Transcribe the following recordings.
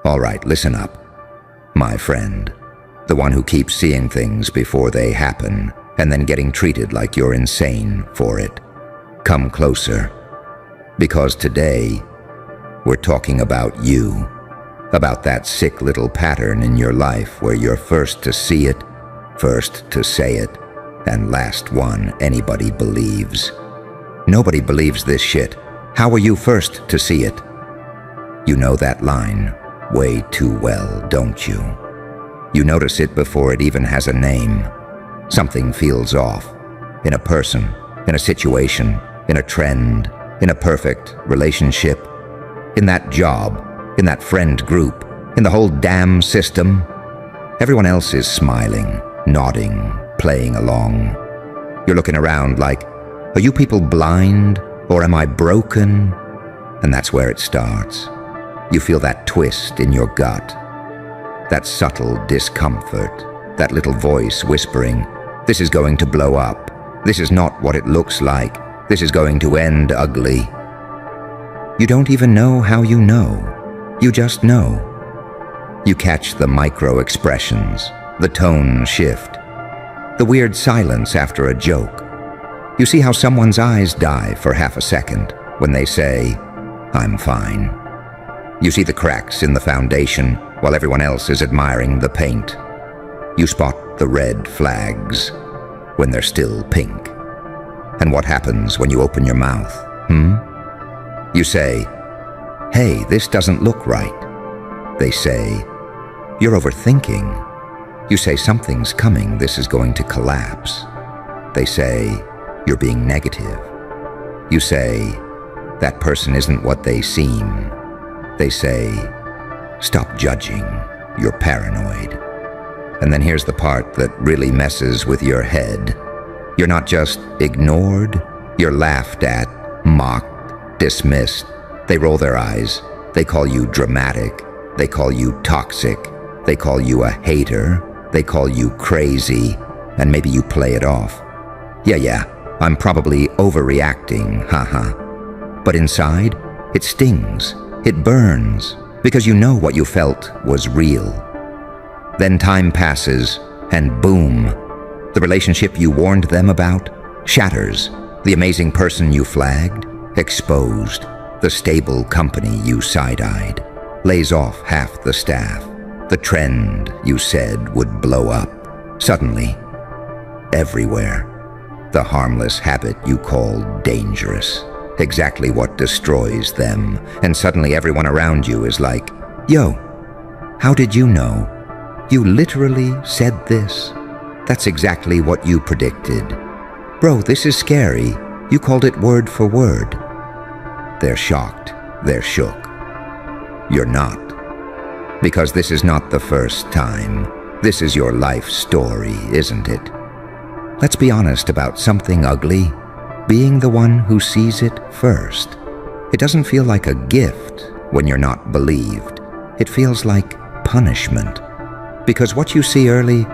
All right, listen up. My friend, the one who keeps seeing things before they happen and then getting treated like you're insane for it. Come closer. Because today, we're talking about you. About that sick little pattern in your life where you're first to see it, first to say it, and last one anybody believes. Nobody believes this shit. How were you first to see it? You know that line way too well, don't you? You notice it before it even has a name. Something feels off. In a person, in a situation, in a trend, in a perfect relationship, in that job, in that friend group, in the whole damn system. Everyone else is smiling, nodding, playing along. You're looking around like, are you people blind or am I broken? And that's where it starts. You feel that twist in your gut, that subtle discomfort, that little voice whispering, this is going to blow up. This is not what it looks like. This is going to end ugly. You don't even know how you know. You just know. You catch the micro expressions, the tone shift, the weird silence after a joke. You see how someone's eyes die for half a second when they say, I'm fine. You see the cracks in the foundation while everyone else is admiring the paint. You spot the red flags when they're still pink. And what happens when you open your mouth, You say, hey, this doesn't look right. They say, you're overthinking. You say something's coming, this is going to collapse. They say, you're being negative. You say, that person isn't what they seem. They say, stop judging, you're paranoid. And then here's the part that really messes with your head. You're not just ignored, you're laughed at, mocked, dismissed. They roll their eyes. They call you dramatic. They call you toxic. They call you a hater. They call you crazy. And maybe you play it off. Yeah, I'm probably overreacting, haha. But inside, it stings. It burns. Because you know what you felt was real. Then time passes, and boom. The relationship you warned them about shatters. The amazing person you flagged, exposed. The stable company you side-eyed, lays off half the staff. The trend you said would blow up. Suddenly, everywhere. The harmless habit you called dangerous. Exactly what destroys them. And suddenly everyone around you is like, yo, how did you know? You literally said this. That's exactly what you predicted. Bro, this is scary. You called it word for word. They're shocked. They're shook. You're not. Because this is not the first time. This is your life story, isn't it? Let's be honest about something ugly. Being the one who sees it first. It doesn't feel like a gift when you're not believed. It feels like punishment. Because what you see early,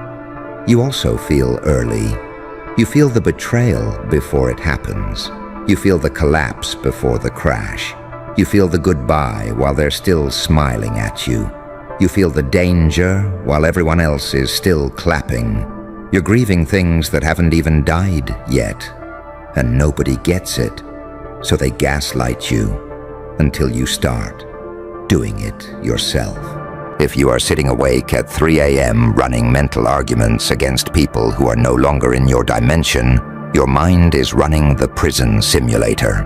you also feel early. You feel the betrayal before it happens. You feel the collapse before the crash. You feel the goodbye while they're still smiling at you. You feel the danger while everyone else is still clapping. You're grieving things that haven't even died yet. And nobody gets it. So they gaslight you until you start doing it yourself. If you are sitting awake at 3 a.m. running mental arguments against people who are no longer in your dimension, your mind is running the prison simulator.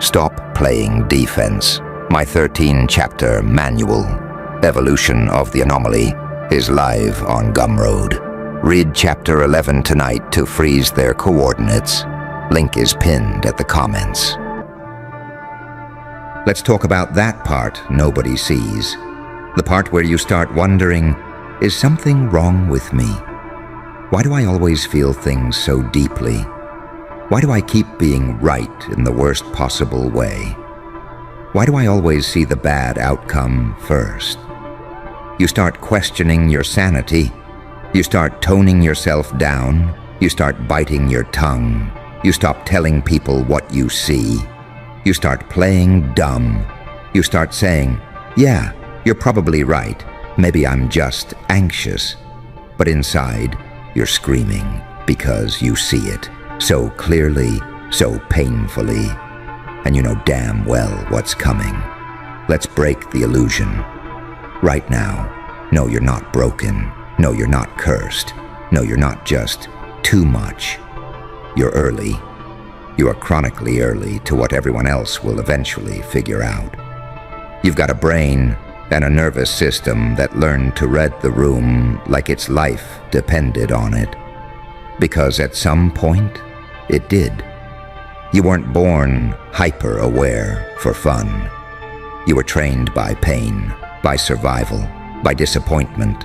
Stop playing defense. My 13-chapter manual, Evolution of the Anomaly, is live on Gumroad. Read Chapter 11 tonight to freeze their coordinates. Link is pinned at the comments. Let's talk about that part nobody sees. The part where you start wondering, is something wrong with me? Why do I always feel things so deeply? Why do I keep being right in the worst possible way? Why do I always see the bad outcome first? You start questioning your sanity. You start toning yourself down. You start biting your tongue. You stop telling people what you see. You start playing dumb. You start saying, yeah, You're probably right. Maybe I'm just anxious. But inside, you're screaming because you see it so clearly, so painfully, and you know damn well what's coming. Let's break the illusion. Right now, no, you're not broken. No, you're not cursed. No, you're not just too much. You're early. You are chronically early to what everyone else will eventually figure out. You've got a brain and a nervous system that learned to read the room like its life depended on it. Because at some point, it did. You weren't born hyper-aware for fun. You were trained by pain, by survival, by disappointment,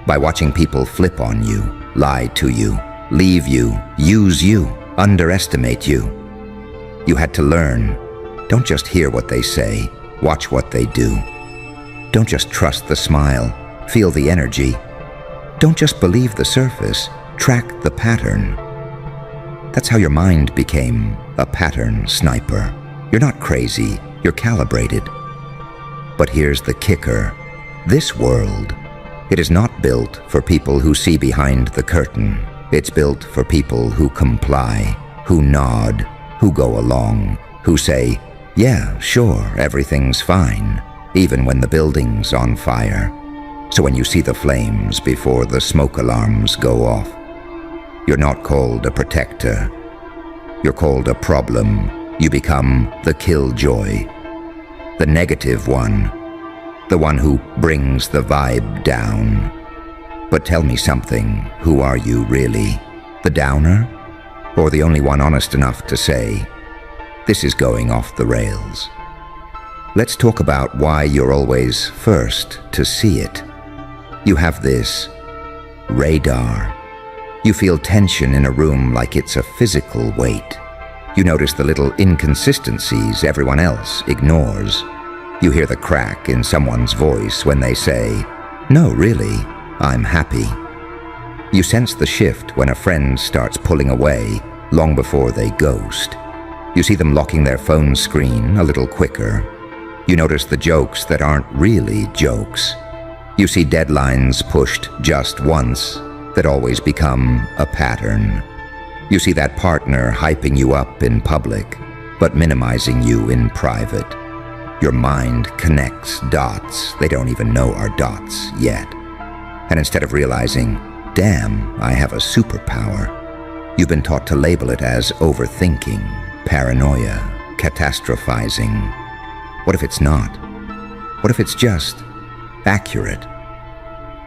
by watching people flip on you, lie to you, leave you, use you, underestimate you. You had to learn. Don't just hear what they say, watch what they do. Don't just trust the smile, feel the energy. Don't just believe the surface, track the pattern. That's how your mind became a pattern sniper. You're not crazy, you're calibrated. But here's the kicker. This world, it is not built for people who see behind the curtain. It's built for people who comply, who nod, who go along, who say, yeah, sure, everything's fine, even when the building's on fire. So when you see the flames before the smoke alarms go off, you're not called a protector. You're called a problem. You become the killjoy, the negative one, the one who brings the vibe down. But tell me something, who are you really? The downer? Or the only one honest enough to say, this is going off the rails? Let's talk about why you're always first to see it. You have this radar. You feel tension in a room like it's a physical weight. You notice the little inconsistencies everyone else ignores. You hear the crack in someone's voice when they say, no, really, I'm happy. You sense the shift when a friend starts pulling away long before they ghost. You see them locking their phone screen a little quicker. You notice the jokes that aren't really jokes. You see deadlines pushed just once that always become a pattern. You see that partner hyping you up in public, but minimizing you in private. Your mind connects dots they don't even know are dots yet. And instead of realizing, damn, I have a superpower, you've been taught to label it as overthinking, paranoia, catastrophizing. What if it's not? What if it's just accurate?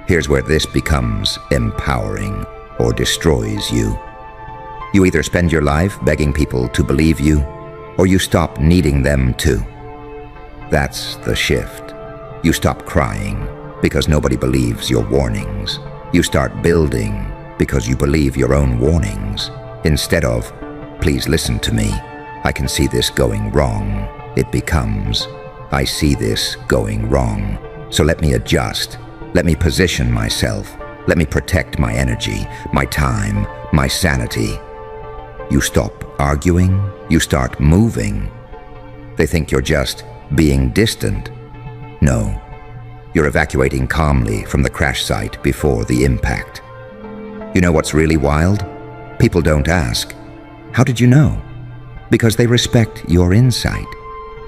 Here's where this becomes empowering or destroys you. You either spend your life begging people to believe you, or you stop needing them to. That's the shift. You stop crying because nobody believes your warnings. You start building because you believe your own warnings. Instead of, please listen to me, I can see this going wrong, it becomes, I see this going wrong, so let me adjust. Let me position myself. Let me protect my energy, my time, my sanity. You stop arguing. You start moving. They think you're just being distant. No, you're evacuating calmly from the crash site before the impact. You know what's really wild? People don't ask, how did you know? Because they respect your insight.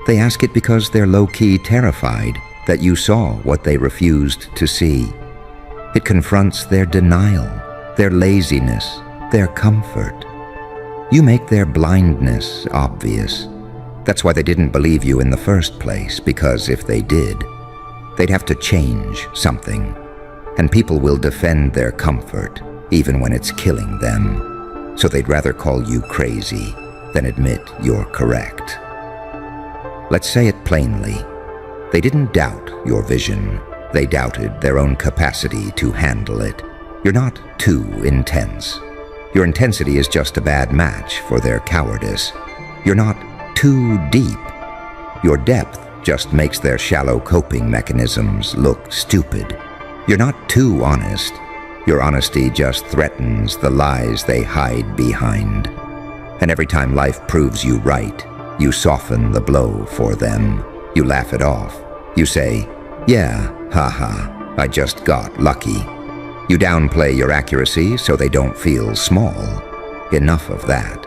They ask it because they're low-key terrified that you saw what they refused to see. It confronts their denial, their laziness, their comfort. You make their blindness obvious. That's why they didn't believe you in the first place, because if they did, they'd have to change something. And people will defend their comfort, even when it's killing them. So they'd rather call you crazy than admit you're correct. Let's say it plainly. They didn't doubt your vision. They doubted their own capacity to handle it. You're not too intense. Your intensity is just a bad match for their cowardice. You're not too deep. Your depth just makes their shallow coping mechanisms look stupid. You're not too honest. Your honesty just threatens the lies they hide behind. And every time life proves you right, you soften the blow for them. You laugh it off. You say, Yeah, haha, I just got lucky. You downplay your accuracy so they don't feel small. Enough of that.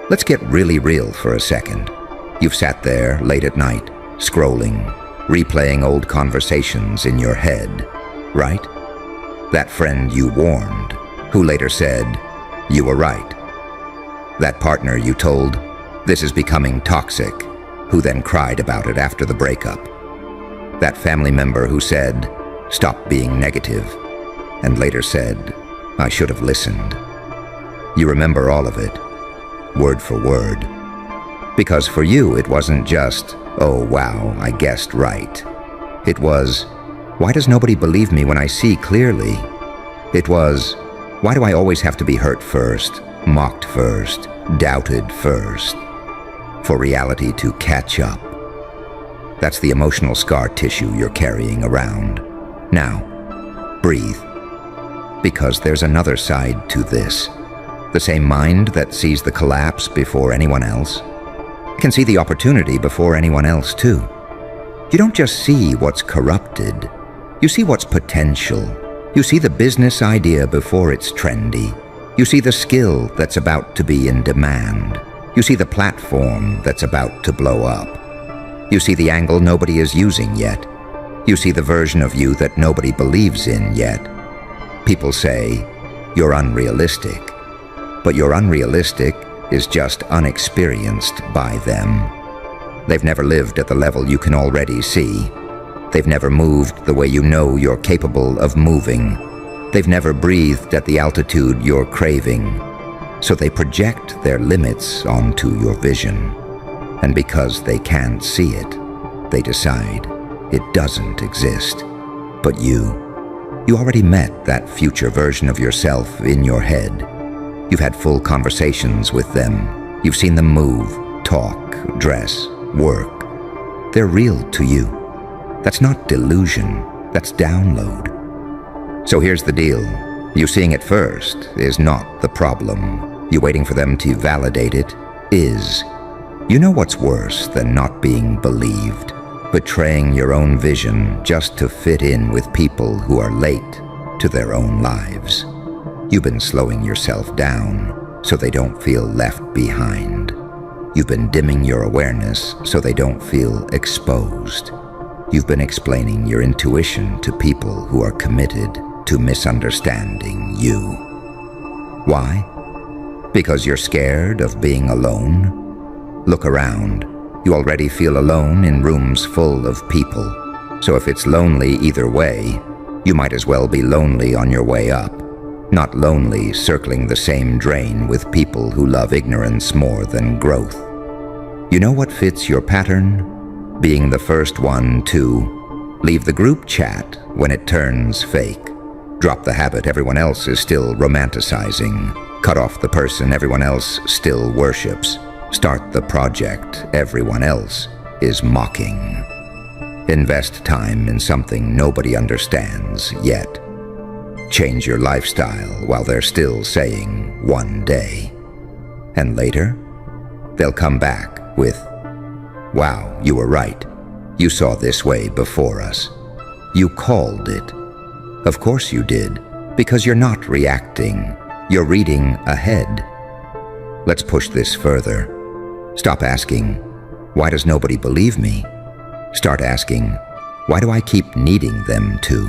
Let's get really real for a second. You've sat there late at night, scrolling, replaying old conversations in your head, right? That friend you warned, who later said, "You were right." That partner you told, "This is becoming toxic," who then cried about it after the breakup. That family member who said, "Stop being negative," and later said, "I should have listened." You remember all of it, word for word. Because for you, it wasn't just, "Oh wow, I guessed right." It was, "Why does nobody believe me when I see clearly?" It was, "Why do I always have to be hurt first, mocked first, doubted first, for reality to catch up?" That's the emotional scar tissue you're carrying around. Now, breathe. Because there's another side to this. The same mind that sees the collapse before anyone else can see the opportunity before anyone else too. You don't just see what's corrupted, you see what's potential. You see the business idea before it's trendy. You see the skill that's about to be in demand. You see the platform that's about to blow up. You see the angle nobody is using yet. You see the version of you that nobody believes in yet. People say, "You're unrealistic." But your unrealistic is just unexperienced by them. They've never lived at the level you can already see. They've never moved the way you know you're capable of moving. They've never breathed at the altitude you're craving. So they project their limits onto your vision. And because they can't see it, they decide it doesn't exist. But you already met that future version of yourself in your head. You've had full conversations with them. You've seen them move, talk, dress, work. They're real to you. That's not delusion, that's download. So here's the deal. You seeing it first is not the problem. You waiting for them to validate it is. You know what's worse than not being believed? Betraying your own vision just to fit in with people who are late to their own lives. You've been slowing yourself down so they don't feel left behind. You've been dimming your awareness so they don't feel exposed. You've been explaining your intuition to people who are committed to misunderstanding you. Why? Because you're scared of being alone? Look around. You already feel alone in rooms full of people. So if it's lonely either way, you might as well be lonely on your way up. Not lonely circling the same drain with people who love ignorance more than growth. You know what fits your pattern? Being the first one to leave the group chat when it turns fake. Drop the habit everyone else is still romanticizing. Cut off the person everyone else still worships. Start the project everyone else is mocking. Invest time in something nobody understands yet. Change your lifestyle while they're still saying one day. And later, they'll come back with, "Wow, you were right. You saw this way before us. You called it." Of course you did, because you're not reacting. You're reading ahead. Let's push this further. Stop asking, "Why does nobody believe me?" Start asking, "Why do I keep needing them to?"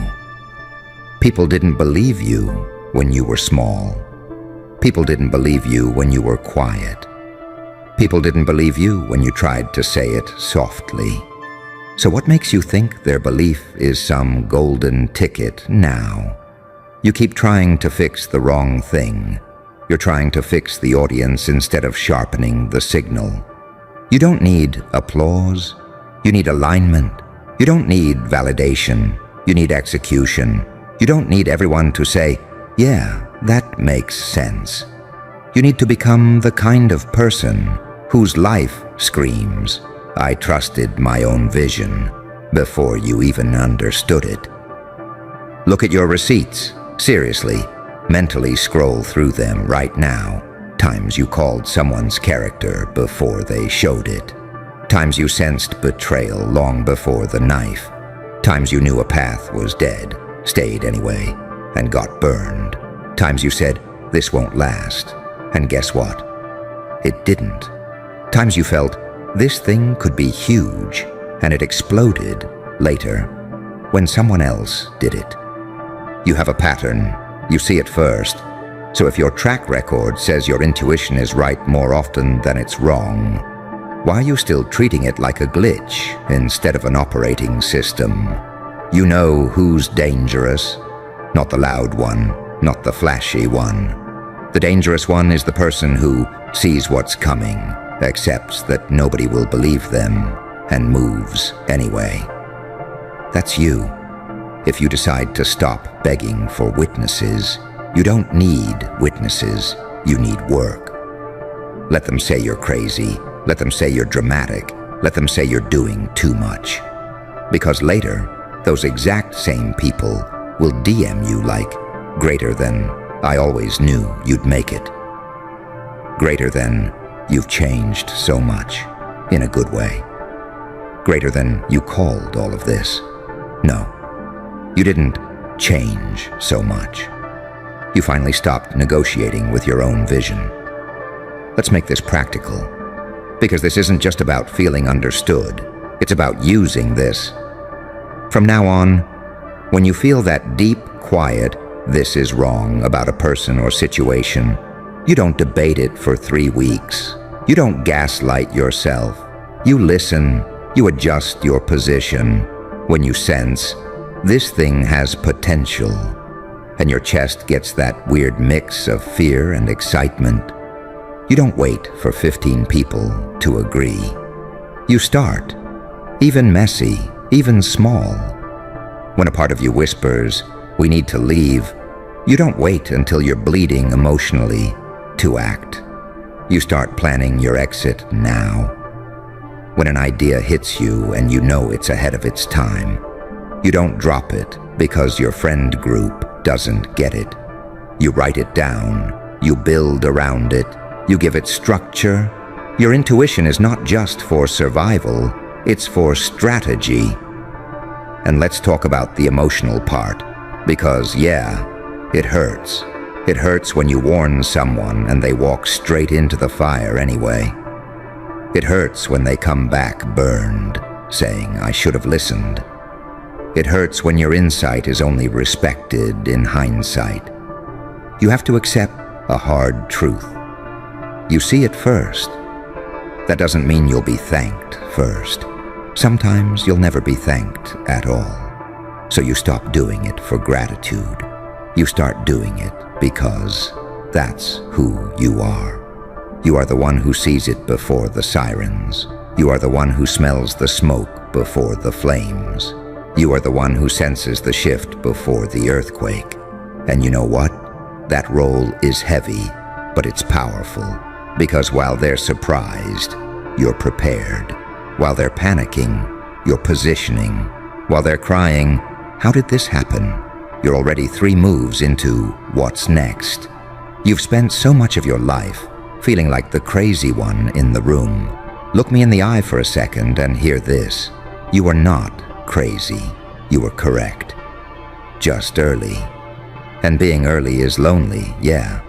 People didn't believe you when you were small. People didn't believe you when you were quiet. People didn't believe you when you tried to say it softly. So what makes you think their belief is some golden ticket now? You keep trying to fix the wrong thing. You're trying to fix the audience instead of sharpening the signal. You don't need applause. You need alignment. You don't need validation. You need execution. You don't need everyone to say, "Yeah, that makes sense." You need to become the kind of person whose life screams, "I trusted my own vision," before you even understood it. Look at your receipts. Seriously, mentally scroll through them right now. Times you called someone's character before they showed it. Times you sensed betrayal long before the knife. Times you knew a path was dead, stayed anyway, and got burned. Times you said, "This won't last," and guess what? It didn't. Times you felt, "This thing could be huge," and it exploded later, when someone else did it. You have a pattern. You see it first. So if your track record says your intuition is right more often than it's wrong, why are you still treating it like a glitch instead of an operating system? You know who's dangerous. Not the loud one, not the flashy one. The dangerous one is the person who sees what's coming, accepts that nobody will believe them, and moves anyway. That's you. If you decide to stop begging for witnesses, you don't need witnesses, you need work. Let them say you're crazy, let them say you're dramatic, let them say you're doing too much. Because later, those exact same people will DM you like, greater than, "I always knew you'd make it." Greater than, "You've changed so much," in a good way. Greater than, "You called all of this." No, you didn't change so much. You finally stopped negotiating with your own vision. Let's make this practical, because this isn't just about feeling understood, it's about using this. From now on, when you feel that deep, quiet, "this is wrong" about a person or situation, you don't debate it for 3 weeks. You don't gaslight yourself. You listen, you adjust your position. When you sense, "this thing has potential," and your chest gets that weird mix of fear and excitement, you don't wait for 15 people to agree. You start, even messy, even small. When a part of you whispers, "We need to leave," you don't wait until you're bleeding emotionally to act. You start planning your exit now. When an idea hits you and you know it's ahead of its time, you don't drop it because your friend group doesn't get it. You write it down, you build around it, you give it structure. Your intuition is not just for survival, it's for strategy. And let's talk about the emotional part, because yeah, it hurts. It hurts when you warn someone and they walk straight into the fire anyway. It hurts when they come back burned, saying, "I should have listened." It hurts when your insight is only respected in hindsight. You have to accept a hard truth. You see it first. That doesn't mean you'll be thanked first. Sometimes you'll never be thanked at all. So you stop doing it for gratitude. You start doing it because that's who you are. You are the one who sees it before the sirens. You are the one who smells the smoke before the flames. You are the one who senses the shift before the earthquake. And you know what? That role is heavy, but it's powerful. Because while they're surprised, you're prepared. While they're panicking, you're positioning. While they're crying, "How did this happen?" you're already 3 moves into what's next. You've spent so much of your life feeling like the crazy one in the room. Look me in the eye for a second and hear this. You are not crazy. You were correct. Just early. And being early is lonely, yeah.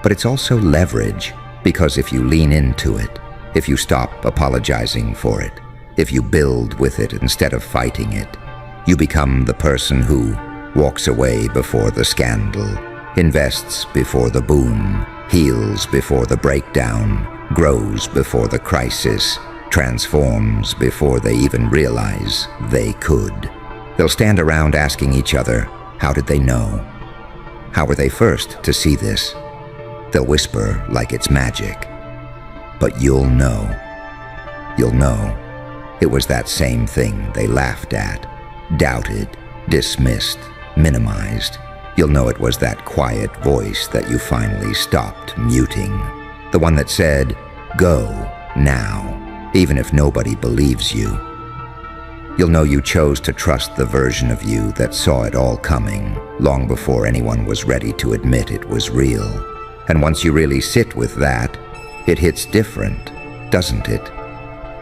But it's also leverage, because if you lean into it, if you stop apologizing for it, if you build with it instead of fighting it, you become the person who walks away before the scandal, invests before the boom, heals before the breakdown, grows before the crisis, transforms before they even realize they could. They'll stand around asking each other, how did they know? How were they first to see this? They'll whisper like it's magic. But you'll know. You'll know. It was that same thing they laughed at, doubted, dismissed, minimized. You'll know it was that quiet voice that you finally stopped muting. The one that said, go now, even if nobody believes you. You'll know you chose to trust the version of you that saw it all coming, long before anyone was ready to admit it was real. And once you really sit with that, it hits different, doesn't it?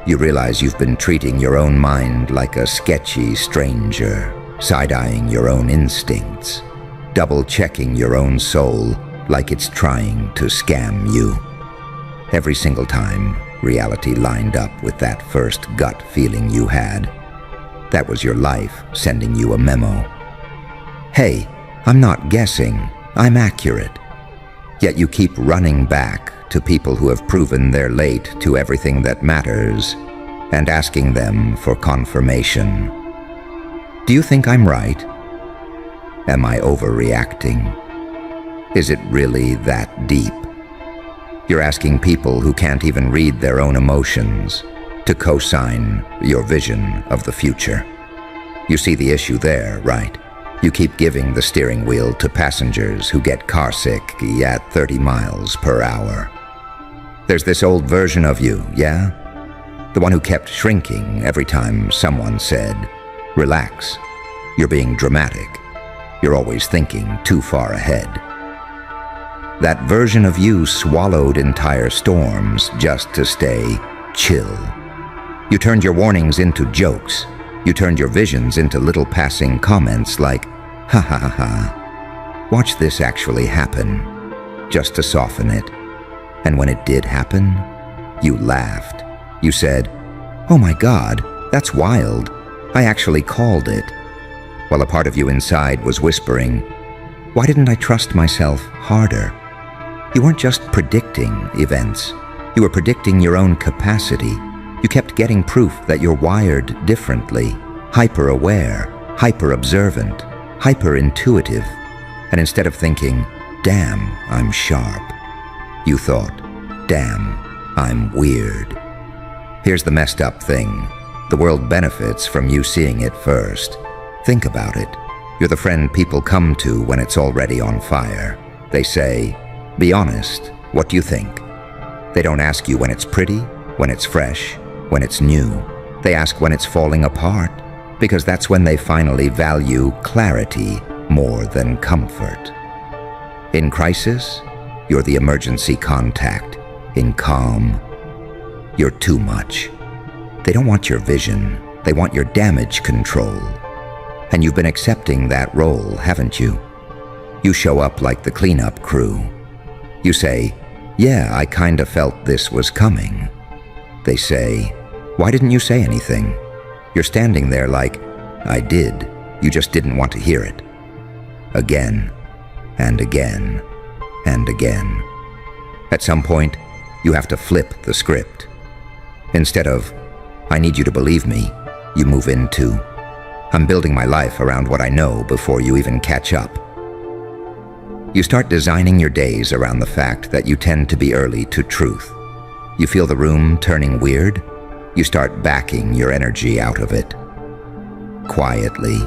You realize you've been treating your own mind like a sketchy stranger, side-eyeing your own instincts, double-checking your own soul like it's trying to scam you. Every single time reality lined up with that first gut feeling you had, that was your life sending you a memo. Hey, I'm not guessing, I'm accurate. Yet you keep running back to people who have proven they're late to everything that matters and asking them for confirmation. Do you think I'm right? Am I overreacting? Is it really that deep? You're asking people who can't even read their own emotions to co-sign your vision of the future. You see the issue there, right? You keep giving the steering wheel to passengers who get carsick at 30 miles per hour. There's this old version of you, yeah? The one who kept shrinking every time someone said, "Relax, you're being dramatic. You're always thinking too far ahead." That version of you swallowed entire storms just to stay chill. You turned your warnings into jokes. You turned your visions into little passing comments like, "Ha ha ha ha. Watch this actually happen," just to soften it. And when it did happen, you laughed. You said, "Oh my God, that's wild. I actually called it." While a part of you inside was whispering, "Why didn't I trust myself harder?" You weren't just predicting events. You were predicting your own capacity. You kept getting proof that you're wired differently, hyper-aware, hyper-observant, hyper-intuitive. And instead of thinking, "Damn, I'm sharp," you thought, "Damn, I'm weird." Here's the messed up thing. The world benefits from you seeing it first. Think about it. You're the friend people come to when it's already on fire. They say, "Be honest, what do you think?" They don't ask you when it's pretty, when it's fresh, when it's new. They ask when it's falling apart, because that's when they finally value clarity more than comfort. In crisis, you're the emergency contact. In calm, you're too much. They don't want your vision, they want your damage control. And you've been accepting that role, haven't you? You show up like the cleanup crew. You say, "Yeah, I kinda felt this was coming." They say, "Why didn't you say anything?" You're standing there like, "I did, you just didn't want to hear it." Again, and again, and again. At some point, you have to flip the script. Instead of, "I need you to believe me," you move into, "I'm building my life around what I know before you even catch up." You start designing your days around the fact that you tend to be early to truth. You feel the room turning weird? You start backing your energy out of it. Quietly,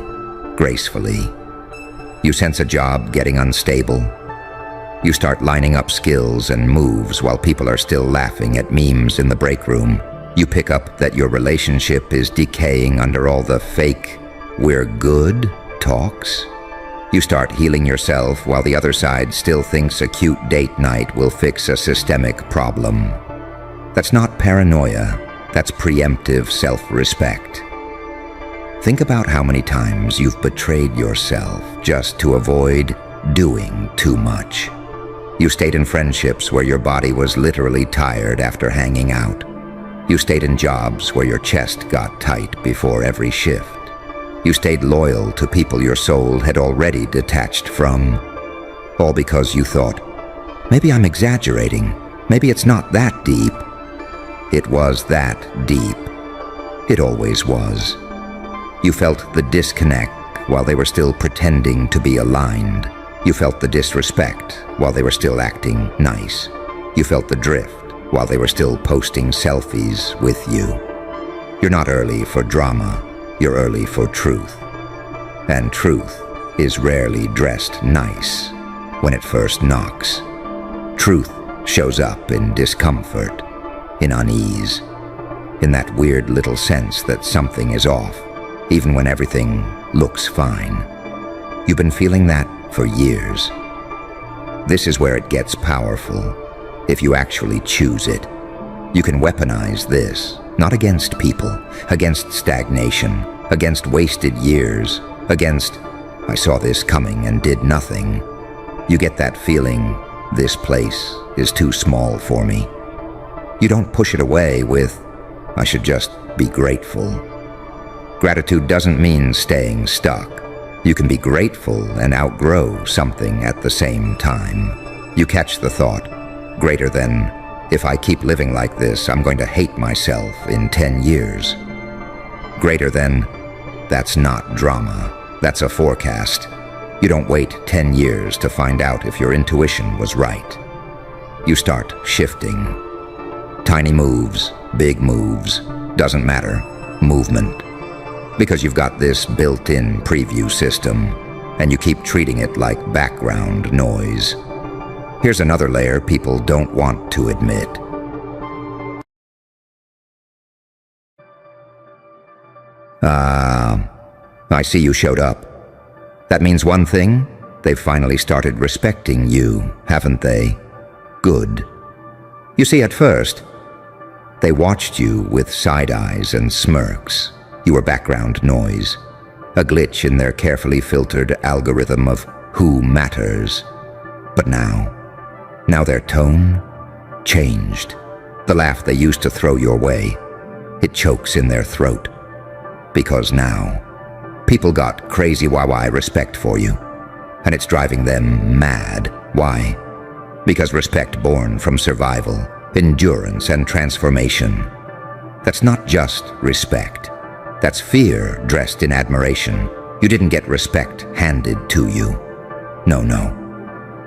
gracefully. You sense a job getting unstable. You start lining up skills and moves while people are still laughing at memes in the break room. You pick up that your relationship is decaying under all the fake, "we're good" talks. You start healing yourself while the other side still thinks a cute date night will fix a systemic problem. That's not paranoia, that's preemptive self-respect. Think about how many times you've betrayed yourself just to avoid doing too much. You stayed in friendships where your body was literally tired after hanging out. You stayed in jobs where your chest got tight before every shift. You stayed loyal to people your soul had already detached from, all because you thought, "Maybe I'm exaggerating. Maybe it's not that deep." It was that deep. It always was. You felt the disconnect while they were still pretending to be aligned. You felt the disrespect while they were still acting nice. You felt the drift while they were still posting selfies with you. You're not early for drama. You're early for truth. And truth is rarely dressed nice when it first knocks. Truth shows up in discomfort, in unease, in that weird little sense that something is off, even when everything looks fine. You've been feeling that for years. This is where it gets powerful, if you actually choose it. You can weaponize this Not against people, against stagnation, against wasted years, against, I saw this coming and did nothing. You get that feeling, this place is too small for me. You don't push it away with, I should just be grateful. Gratitude doesn't mean staying stuck. You can be grateful and outgrow something at the same time. You catch the thought, greater than, if I keep living like this, I'm going to hate myself in 10 years. Greater than, that's not drama, that's a forecast. You don't wait 10 years to find out if your intuition was right. You start shifting. Tiny moves, big moves, doesn't matter, movement. Because you've got this built-in preview system, and you keep treating it like background noise. Here's another layer people don't want to admit. I see you showed up. That means one thing, they've finally started respecting you, haven't they? Good. You see, at first, they watched you with side eyes and smirks. You were background noise, a glitch in their carefully filtered algorithm of who matters. But now their tone changed. The laugh they used to throw your way, it chokes in their throat. Because now, people got crazy why respect for you, and it's driving them mad. Why? Because respect born from survival, endurance, and transformation. That's not just respect. That's fear dressed in admiration. You didn't get respect handed to you. No.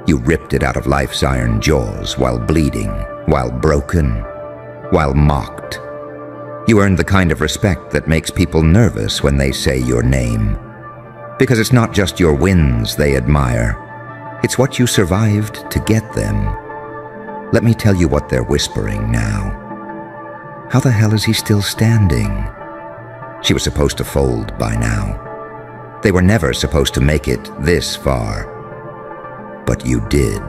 You ripped it out of life's iron jaws while bleeding, while broken, while mocked. You earned the kind of respect that makes people nervous when they say your name. Because it's not just your wins they admire. It's what you survived to get them. Let me tell you what they're whispering now. How the hell is he still standing? She was supposed to fold by now. They were never supposed to make it this far. But you did.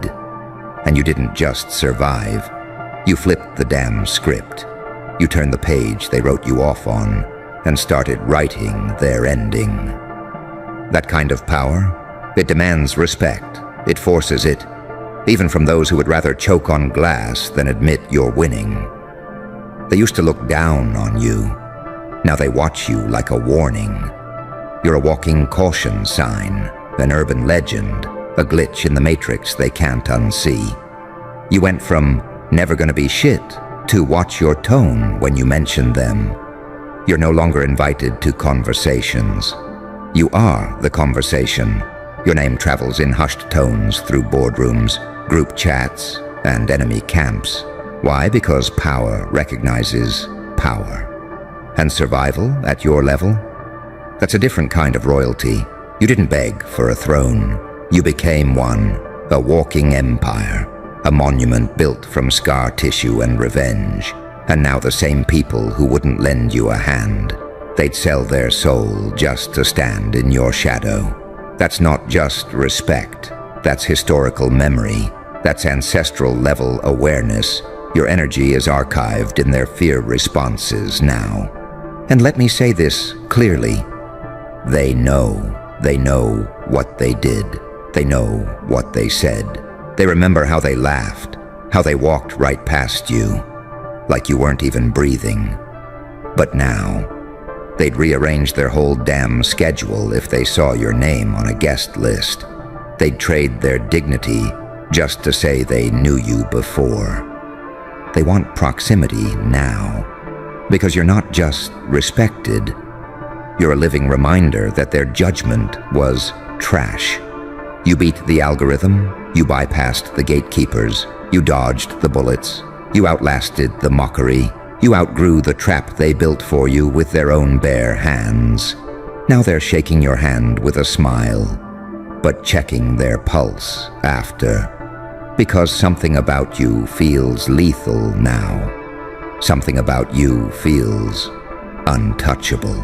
And you didn't just survive. You flipped the damn script. You turned the page they wrote you off on and started writing their ending. That kind of power, it demands respect. It forces it, even from those who would rather choke on glass than admit you're winning. They used to look down on you. Now they watch you like a warning. You're a walking caution sign, an urban legend, a glitch in the matrix they can't unsee. You went from never gonna be shit to watch your tone when you mention them. You're no longer invited to conversations. You are the conversation. Your name travels in hushed tones through boardrooms, group chats, and enemy camps. Why? Because power recognizes power. And survival at your level? That's a different kind of royalty. You didn't beg for a throne. You became one, a walking empire, a monument built from scar tissue and revenge. And now the same people who wouldn't lend you a hand, they'd sell their soul just to stand in your shadow. That's not just respect. That's historical memory. That's ancestral level awareness. Your energy is archived in their fear responses now. And let me say this clearly. They know what they did. They know what they said. They remember how they laughed, how they walked right past you, like you weren't even breathing. But now, they'd rearrange their whole damn schedule if they saw your name on a guest list. They'd trade their dignity just to say they knew you before. They want proximity now, because you're not just respected. You're a living reminder that their judgment was trash. You beat the algorithm, you bypassed the gatekeepers, you dodged the bullets, you outlasted the mockery, you outgrew the trap they built for you with their own bare hands. Now they're shaking your hand with a smile, but checking their pulse after. Because something about you feels lethal now. Something about you feels untouchable.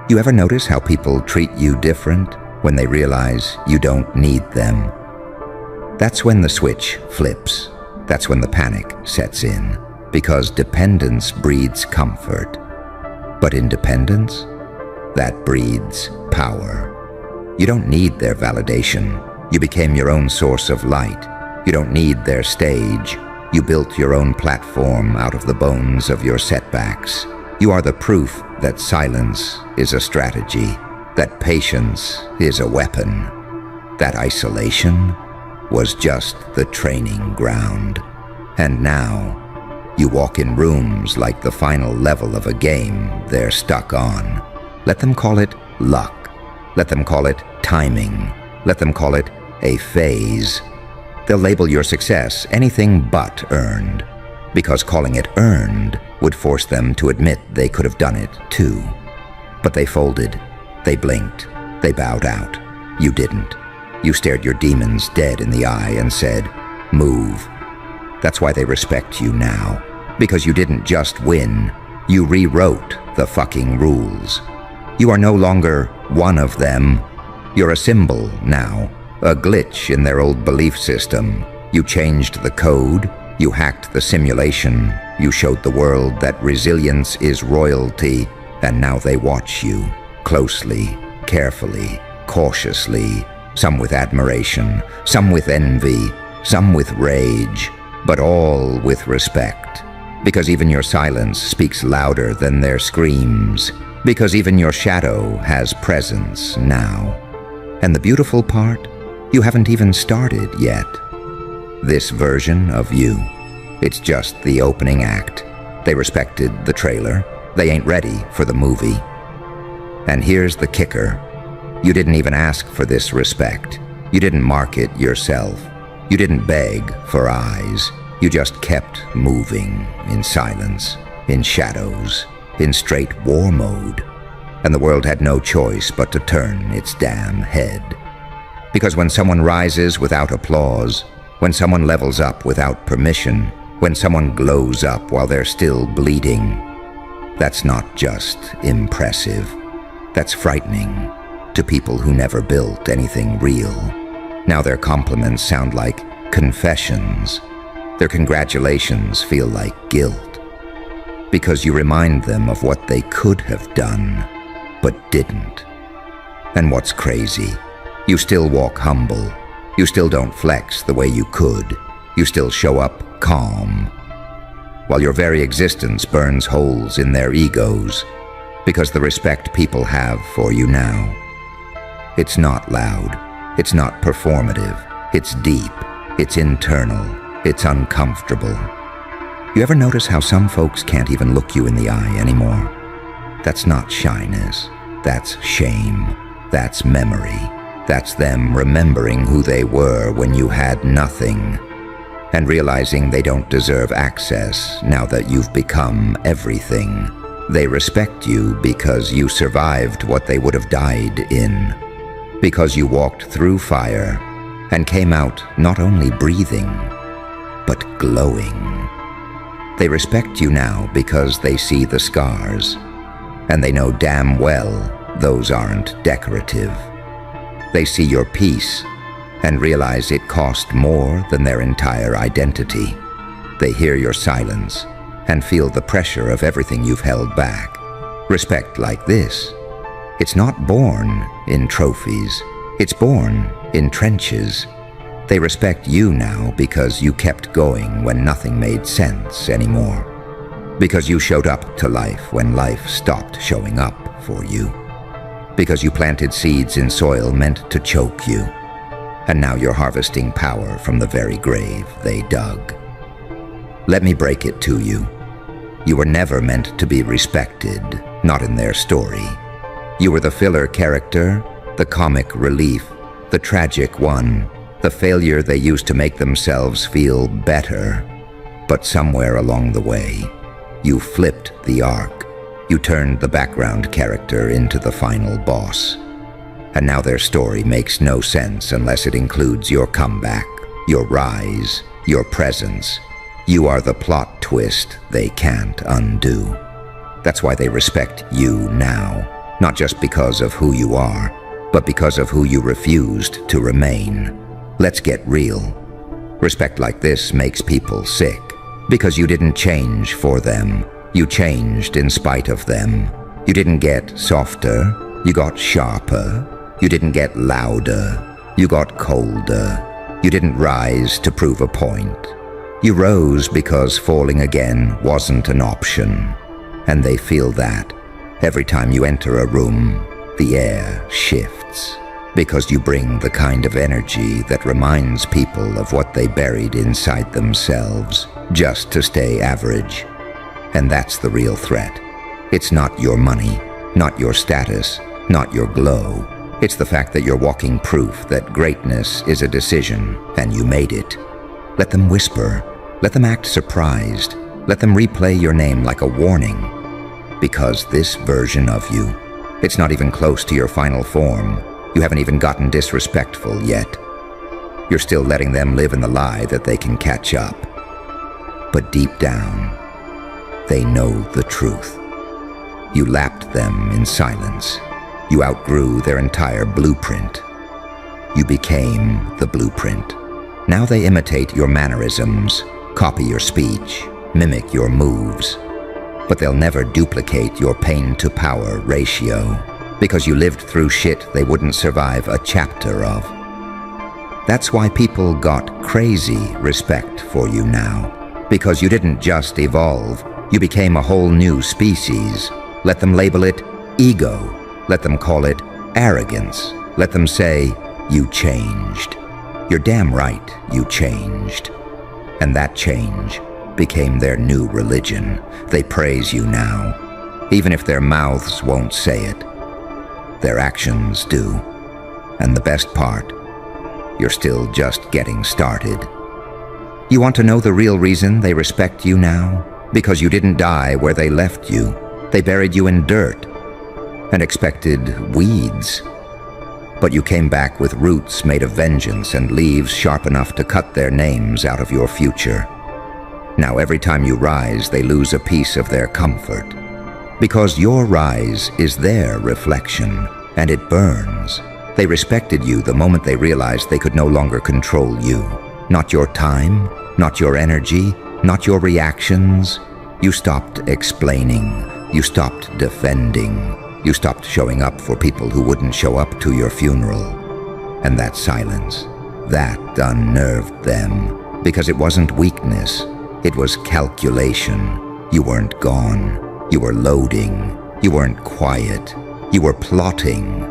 You ever notice how people treat you different when they realize you don't need them? That's when the switch flips. That's when the panic sets in. because dependence breeds comfort. But independence? That breeds power. You don't need their validation. You became your own source of light. You don't need their stage. You built your own platform out of the bones of your setbacks. You are the proof that silence is a strategy, that patience is a weapon, that isolation was just the training ground. And now, you walk in rooms like the final level of a game they're stuck on. Let them call it luck. Let them call it timing. Let them call it a phase. They'll label your success anything but earned, because calling it earned would force them to admit they could have done it too. But they folded, they blinked, they bowed out. You didn't. You stared your demons dead in the eye and said, "Move." That's why they respect you now, because you didn't just win, you rewrote the fucking rules. You are no longer one of them. You're a symbol now, a glitch in their old belief system. You changed the code, you hacked the simulation, you showed the world that resilience is royalty, and now they watch you, closely, carefully, cautiously, some with admiration, some with envy, some with rage, but all with respect. Because even your silence speaks louder than their screams. Because even your shadow has presence now. And the beautiful part? You haven't even started yet. This version of you, it's just the opening act. They respected the trailer. They ain't ready for the movie. And here's the kicker. You didn't even ask for this respect. You didn't market yourself. You didn't beg for eyes. You just kept moving in silence, in shadows, in straight war mode. And the world had no choice but to turn its damn head. Because when someone rises without applause, when someone levels up without permission, when someone glows up while they're still bleeding, that's not just impressive. That's frightening to people who never built anything real. Now their compliments sound like confessions. Their congratulations feel like guilt. Because you remind them of what they could have done, but didn't. And what's crazy, you still walk humble. You still don't flex the way you could. You still show up calm. While your very existence burns holes in their egos, because the respect people have for you now. It's not loud. It's not performative. It's deep. It's internal. It's uncomfortable. You ever notice how some folks can't even look you in the eye anymore? That's not shyness. That's shame. That's memory. That's them remembering who they were when you had nothing, and realizing they don't deserve access now that you've become everything. They respect you because you survived what they would have died in, because you walked through fire and came out not only breathing, but glowing. They respect you now because they see the scars, and they know damn well those aren't decorative. They see your peace and realize it cost more than their entire identity. They hear your silence and feel the pressure of everything you've held back. Respect like this, it's not born in trophies, it's born in trenches. They respect you now because you kept going when nothing made sense anymore. Because you showed up to life when life stopped showing up for you. Because you planted seeds in soil meant to choke you. And now you're harvesting power from the very grave they dug. Let me break it to you. You were never meant to be respected, not in their story. You were the filler character, the comic relief, the tragic one, the failure they used to make themselves feel better. But somewhere along the way, you flipped the arc. You turned the background character into the final boss. And now their story makes no sense unless it includes your comeback, your rise, your presence. You are the plot twist they can't undo. That's why they respect you now, not just because of who you are, but because of who you refused to remain. Let's get real. Respect like this makes people sick. Because you didn't change for them. You changed in spite of them. You didn't get softer. You got sharper. You didn't get louder. You got colder. You didn't rise to prove a point. You rose because falling again wasn't an option. And they feel that. Every time you enter a room, the air shifts. Because you bring the kind of energy that reminds people of what they buried inside themselves, just to stay average. And that's the real threat. It's not your money, not your status, not your glow. It's the fact that you're walking proof that greatness is a decision, and you made it. Let them whisper. Let them act surprised. Let them replay your name like a warning. Because this version of you, it's not even close to your final form. You haven't even gotten disrespectful yet. You're still letting them live in the lie that they can catch up. But deep down, they know the truth. You lapped them in silence. You outgrew their entire blueprint. You became the blueprint. Now they imitate your mannerisms, copy your speech, mimic your moves. But they'll never duplicate your pain-to-power ratio, because you lived through shit they wouldn't survive a chapter of. That's why people got crazy respect for you now, because you didn't just evolve, you became a whole new species. Let them label it ego. Let them call it arrogance. Let them say, you changed. You're damn right, you changed. And that change became their new religion. They praise you now, even if their mouths won't say it. Their actions do. And the best part, you're still just getting started. You want to know the real reason they respect you now? Because you didn't die where they left you. They buried you in dirt and expected weeds. But you came back with roots made of vengeance and leaves sharp enough to cut their names out of your future. Now every time you rise, they lose a piece of their comfort. Because your rise is their reflection, and it burns. They respected you the moment they realized they could no longer control you. Not your time, not your energy, not your reactions. You stopped explaining. You stopped defending. You stopped showing up for people who wouldn't show up to your funeral. And that silence, that unnerved them, because it wasn't weakness, it was calculation. You weren't gone. You were loading. You weren't quiet. You were plotting.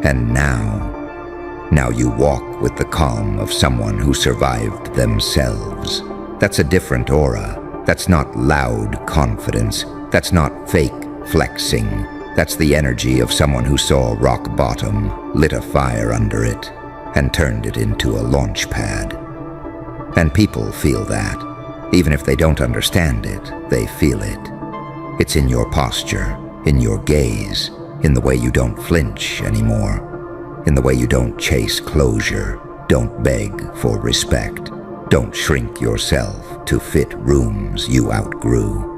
And now you walk with the calm of someone who survived themselves. That's a different aura. That's not loud confidence. That's not fake flexing. That's the energy of someone who saw rock bottom, lit a fire under it, and turned it into a launch pad. And people feel that. Even if they don't understand it, they feel it. It's in your posture, in your gaze, in the way you don't flinch anymore, in the way you don't chase closure, don't beg for respect, don't shrink yourself to fit rooms you outgrew.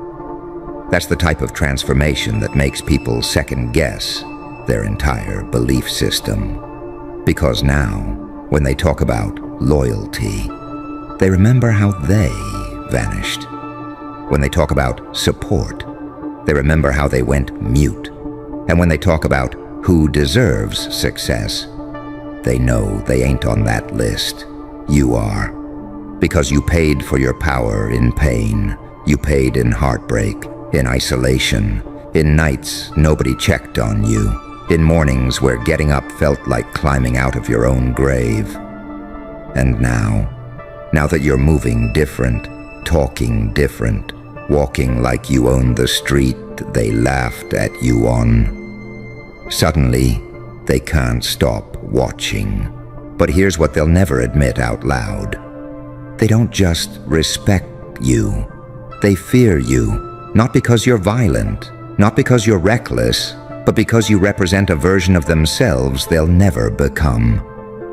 That's the type of transformation that makes people second-guess their entire belief system. Because now, when they talk about loyalty, they remember how they vanished. When they talk about support, they remember how they went mute. And when they talk about who deserves success, they know they ain't on that list. You are. Because you paid for your power in pain. You paid in heartbreak, in isolation, in nights nobody checked on you, in mornings where getting up felt like climbing out of your own grave. And now that you're moving different, talking different, walking like you own the street they laughed at you on, suddenly they can't stop watching. But here's what they'll never admit out loud. They don't just respect you, they fear you. Not because you're violent, not because you're reckless, but because you represent a version of themselves they'll never become.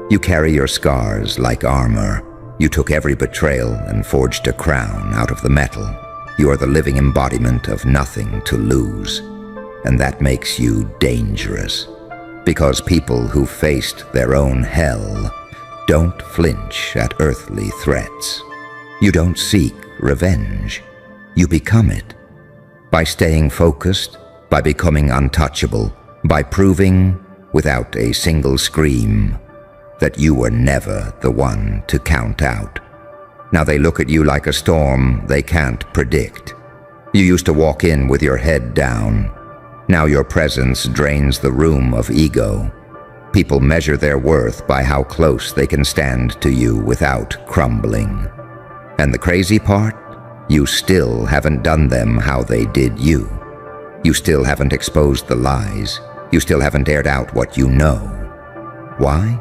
You carry your scars like armor. You took every betrayal and forged a crown out of the metal. You are the living embodiment of nothing to lose. And that makes you dangerous. Because people who faced their own hell don't flinch at earthly threats. You don't seek revenge. You become it. By staying focused, by becoming untouchable, by proving, without a single scream, that you were never the one to count out. Now they look at you like a storm they can't predict. You used to walk in with your head down. Now your presence drains the room of ego. People measure their worth by how close they can stand to you without crumbling. And the crazy part? You still haven't done them how they did you. You still haven't exposed the lies. You still haven't aired out what you know. Why?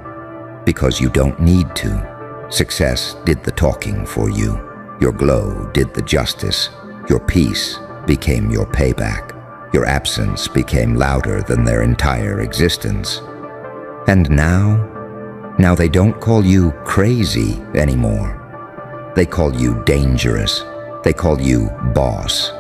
Because you don't need to. Success did the talking for you. Your glow did the justice. Your peace became your payback. Your absence became louder than their entire existence. And now they don't call you crazy anymore. They call you dangerous. They call you boss.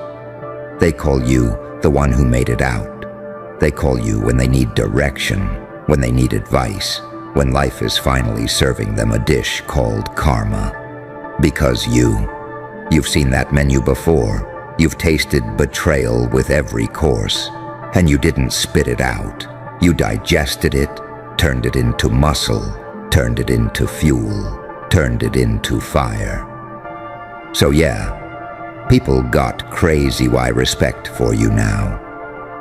They call you the one who made it out. They call you when they need direction, when they need advice, when life is finally serving them a dish called karma. Because you've seen that menu before. You've tasted betrayal with every course, and you didn't spit it out. You digested it, turned it into muscle, turned it into fuel, turned it into fire. So yeah, people got crazy wide respect for you now.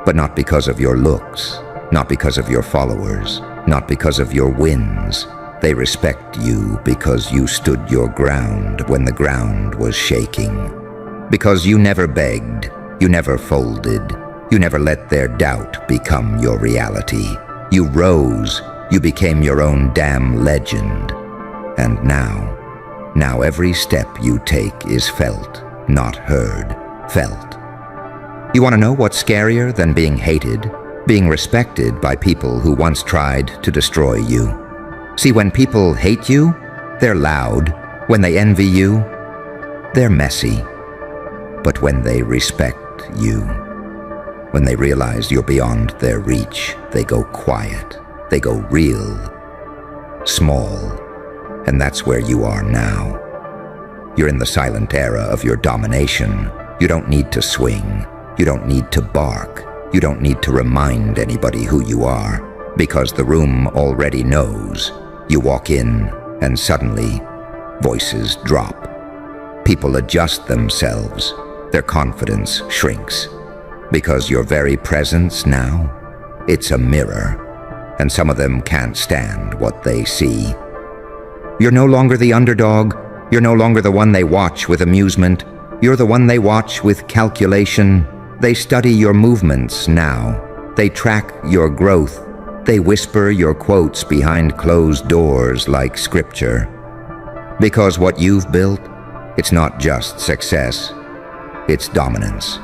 But not because of your looks, not because of your followers, not because of your wins. They respect you because you stood your ground when the ground was shaking. Because you never begged, you never folded, you never let their doubt become your reality. You rose, you became your own damn legend. And now every step you take is felt, not heard, felt. You want to know what's scarier than being hated? Being respected by people who once tried to destroy you. See, when people hate you, they're loud. When they envy you, they're messy. But when they respect you, when they realize you're beyond their reach, they go quiet. They go real, small. And that's where you are now. You're in the silent era of your domination. You don't need to swing. You don't need to bark. You don't need to remind anybody who you are, because the room already knows. You walk in, and suddenly, voices drop. People adjust themselves. Their confidence shrinks. Because your very presence now, it's a mirror, and some of them can't stand what they see. You're no longer the underdog. You're no longer the one they watch with amusement. You're the one they watch with calculation. They study your movements now. They track your growth. They whisper your quotes behind closed doors like scripture. Because what you've built, it's not just success, it's dominance.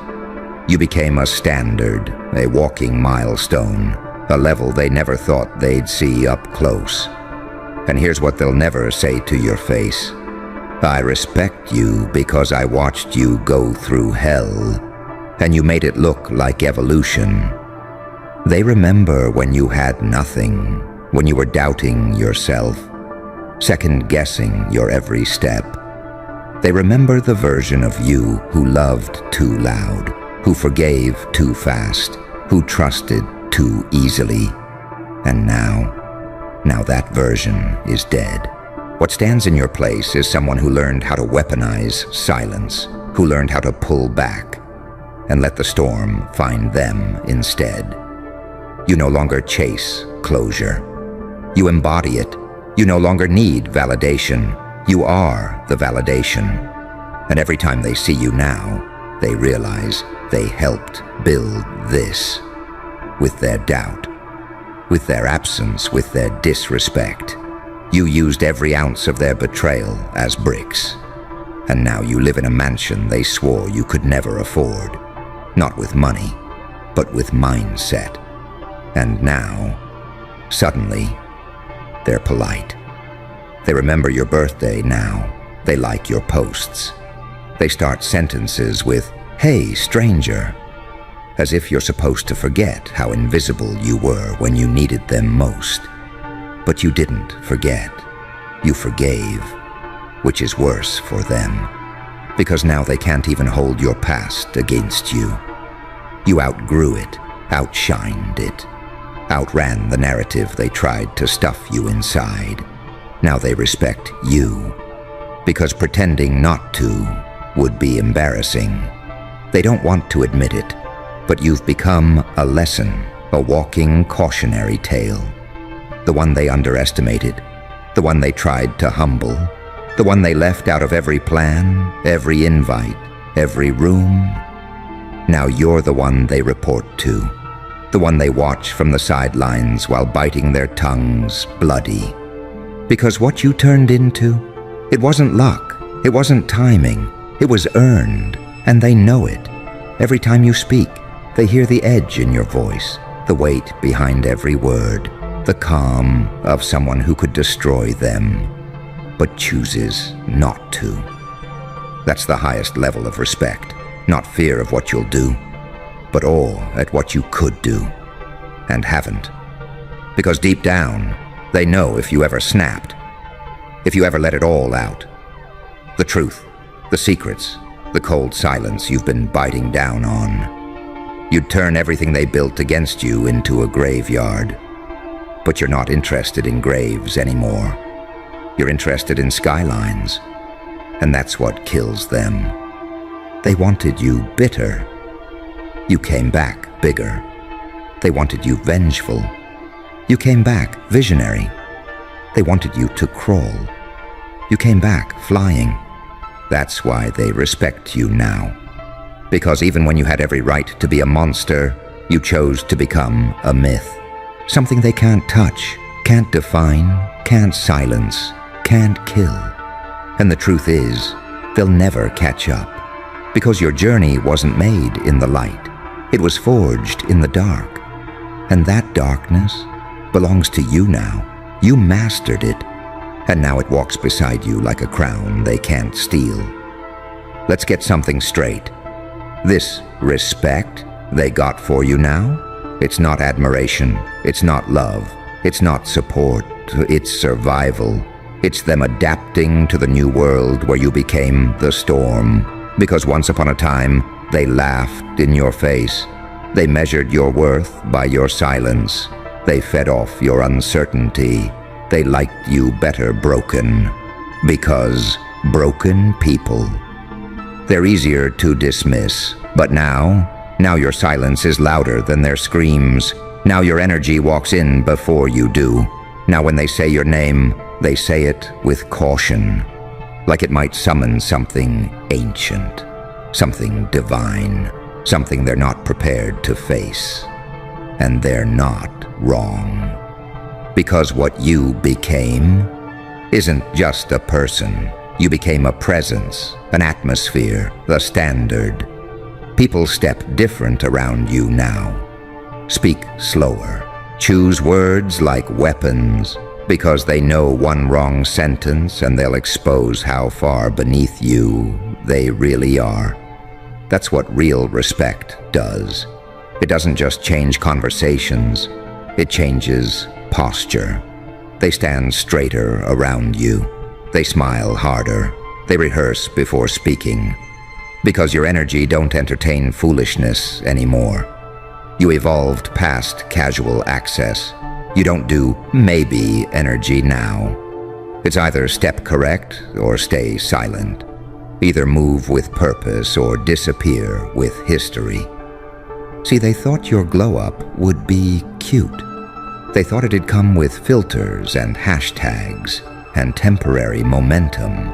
You became a standard, a walking milestone, a level they never thought they'd see up close. And here's what they'll never say to your face. I respect you because I watched you go through hell. And you made it look like evolution. They remember when you had nothing, when you were doubting yourself, second-guessing your every step. They remember the version of you who loved too loud, who forgave too fast, who trusted too easily. And now that version is dead. What stands in your place is someone who learned how to weaponize silence, who learned how to pull back, and let the storm find them instead. You no longer chase closure. You embody it. You no longer need validation. You are the validation. And every time they see you now, they realize they helped build this. With their doubt, with their absence, with their disrespect. You used every ounce of their betrayal as bricks. And now you live in a mansion they swore you could never afford. Not with money, but with mindset. And now, suddenly, they're polite. They remember your birthday now. They like your posts. They start sentences with, "Hey, stranger," as if you're supposed to forget how invisible you were when you needed them most. But you didn't forget. You forgave. which is worse for them, because now they can't even hold your past against you. You outgrew it, outshined it, outran the narrative they tried to stuff you inside. Now they respect you, because pretending not to would be embarrassing. They don't want to admit it, but you've become a lesson, a walking cautionary tale. The one they underestimated, the one they tried to humble, the one they left out of every plan, every invite, every room. Now you're the one they report to, the one they watch from the sidelines while biting their tongues bloody. Because what you turned into, it wasn't luck, it wasn't timing, it was earned, and they know it. Every time you speak, they hear the edge in your voice, the weight behind every word, the calm of someone who could destroy them, but chooses not to. That's the highest level of respect, not fear of what you'll do, but awe at what you could do, and haven't. Because deep down, they know if you ever snapped, if you ever let it all out, the truth, the secrets, the cold silence you've been biting down on, you'd turn everything they built against you into a graveyard. But you're not interested in graves anymore. You're interested in skylines, and that's what kills them. They wanted you bitter. You came back bigger. They wanted you vengeful. You came back visionary. They wanted you to crawl. You came back flying. That's why they respect you now. Because even when you had every right to be a monster, you chose to become a myth. Something they can't touch, can't define, can't silence, can't kill. And the truth is, they'll never catch up. Because your journey wasn't made in the light. It was forged in the dark. And that darkness belongs to you now. You mastered it. And now it walks beside you like a crown they can't steal. Let's get something straight. This respect they got for you now, it's not admiration, it's not love, it's not support, it's survival. It's them adapting to the new world where you became the storm. Because once upon a time, they laughed in your face. They measured your worth by your silence. They fed off your uncertainty. They liked you better broken, because broken people. They're easier to dismiss, but now your silence is louder than their screams. Now your energy walks in before you do. Now when they say your name, they say it with caution, like it might summon something ancient, something divine, something they're not prepared to face. And they're not wrong. Because what you became isn't just a person. You became a presence, an atmosphere, a standard. People step different around you now. Speak slower. Choose words like weapons, because they know one wrong sentence and they'll expose how far beneath you they really are. That's what real respect does. It doesn't just change conversations, it changes posture. They stand straighter around you. They smile harder. They rehearse before speaking. Because your energy don't entertain foolishness anymore. You evolved past casual access. You don't do maybe energy now. It's either step correct or stay silent. Either move with purpose or disappear with history. See, they thought your glow-up would be cute. They thought it'd come with filters and hashtags and temporary momentum.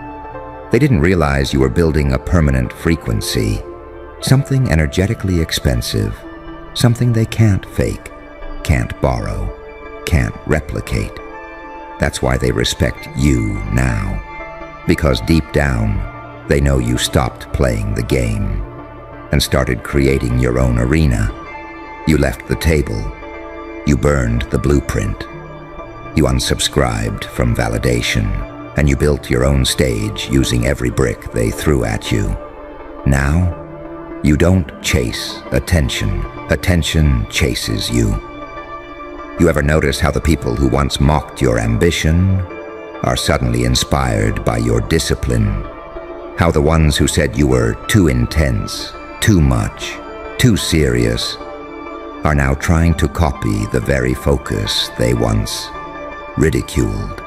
They didn't realize you were building a permanent frequency, something energetically expensive, something they can't fake, can't borrow, can't replicate. That's why they respect you now, because deep down, they know you stopped playing the game and started creating your own arena. You left the table. You burned the blueprint. You unsubscribed from validation, and you built your own stage using every brick they threw at you. Now, you don't chase attention. Attention chases you. You ever notice how the people who once mocked your ambition are suddenly inspired by your discipline. How the ones who said you were too intense, too much, too serious, are now trying to copy the very focus they once ridiculed.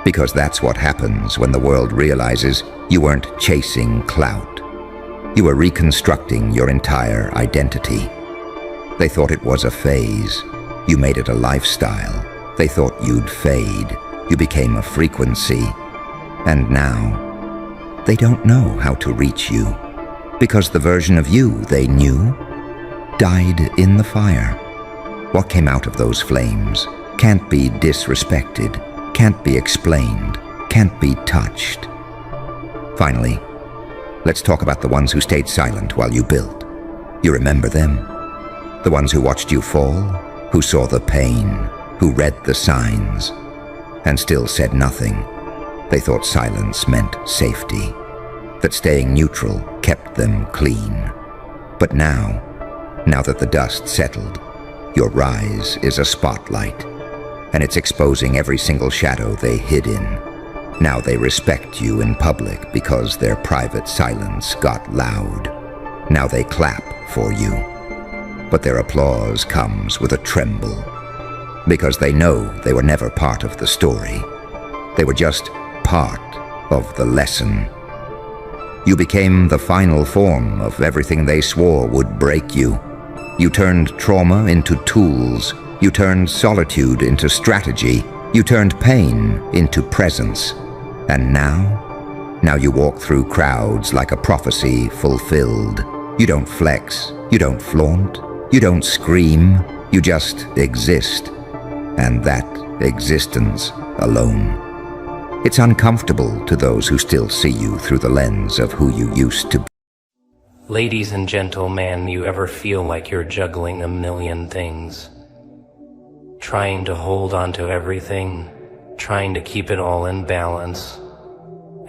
Because that's what happens when the world realizes you weren't chasing clout. You were reconstructing your entire identity. They thought it was a phase. You made it a lifestyle. They thought you'd fade. You became a frequency. And now, they don't know how to reach you, because the version of you they knew died in the fire. What came out of those flames can't be disrespected, can't be explained, can't be touched. Finally, let's talk about the ones who stayed silent while you built. You remember them? The ones who watched you fall, who saw the pain, who read the signs, and still said nothing. They thought silence meant safety, that staying neutral kept them clean. But now that the dust settled, your rise is a spotlight, and it's exposing every single shadow they hid in. Now they respect you in public because their private silence got loud. Now they clap for you, but their applause comes with a tremble, because they know they were never part of the story. They were just part of the lesson. You became the final form of everything they swore would break you. You turned trauma into tools. You turned solitude into strategy. You turned pain into presence. And now you walk through crowds like a prophecy fulfilled. You don't flex. You don't flaunt. You don't scream. You just exist. And that existence alone. It's uncomfortable to those who still see you through the lens of who you used to be. Ladies and gentlemen, you ever feel like you're juggling a million things? Trying to hold on to everything, trying to keep it all in balance.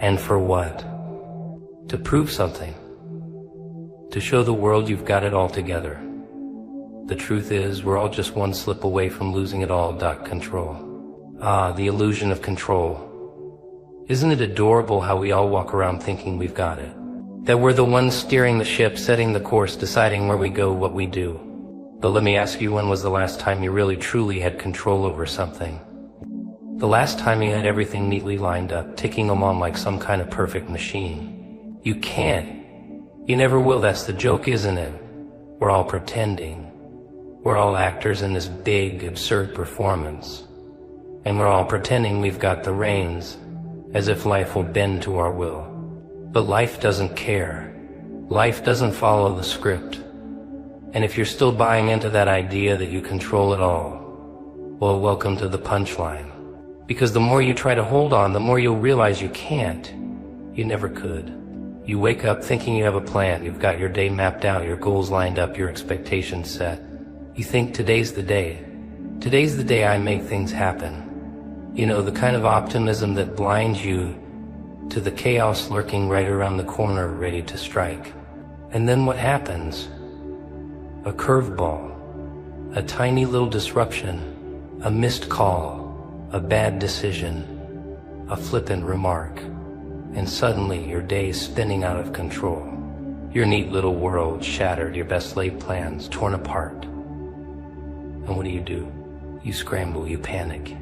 And for what? To prove something. To show the world you've got it all together. The truth is, we're all just one slip away from losing it all. Control. Ah, the illusion of control. Isn't it adorable how we all walk around thinking we've got it? That we're the ones steering the ship, setting the course, deciding where we go, what we do. But let me ask you, when was the last time you really truly had control over something? The last time you had everything neatly lined up, ticking along like some kind of perfect machine. You can't. You never will. That's the joke, isn't it? We're all pretending. We're all actors in this big, absurd performance. And we're all pretending we've got the reins, as if life will bend to our will. But life doesn't care. Life doesn't follow the script. And if you're still buying into that idea that you control it all, well, welcome to the punchline. Because the more you try to hold on, the more you'll realize you can't. You never could. You wake up thinking you have a plan, you've got your day mapped out, your goals lined up, your expectations set. You think today's the day. Today's the day I make things happen. You know, the kind of optimism that blinds you to the chaos lurking right around the corner, ready to strike. And then what happens? A curveball, a tiny little disruption, a missed call, a bad decision, a flippant remark, and suddenly your day's spinning out of control. Your neat little world shattered, your best laid plans torn apart. And what do? You scramble, you panic.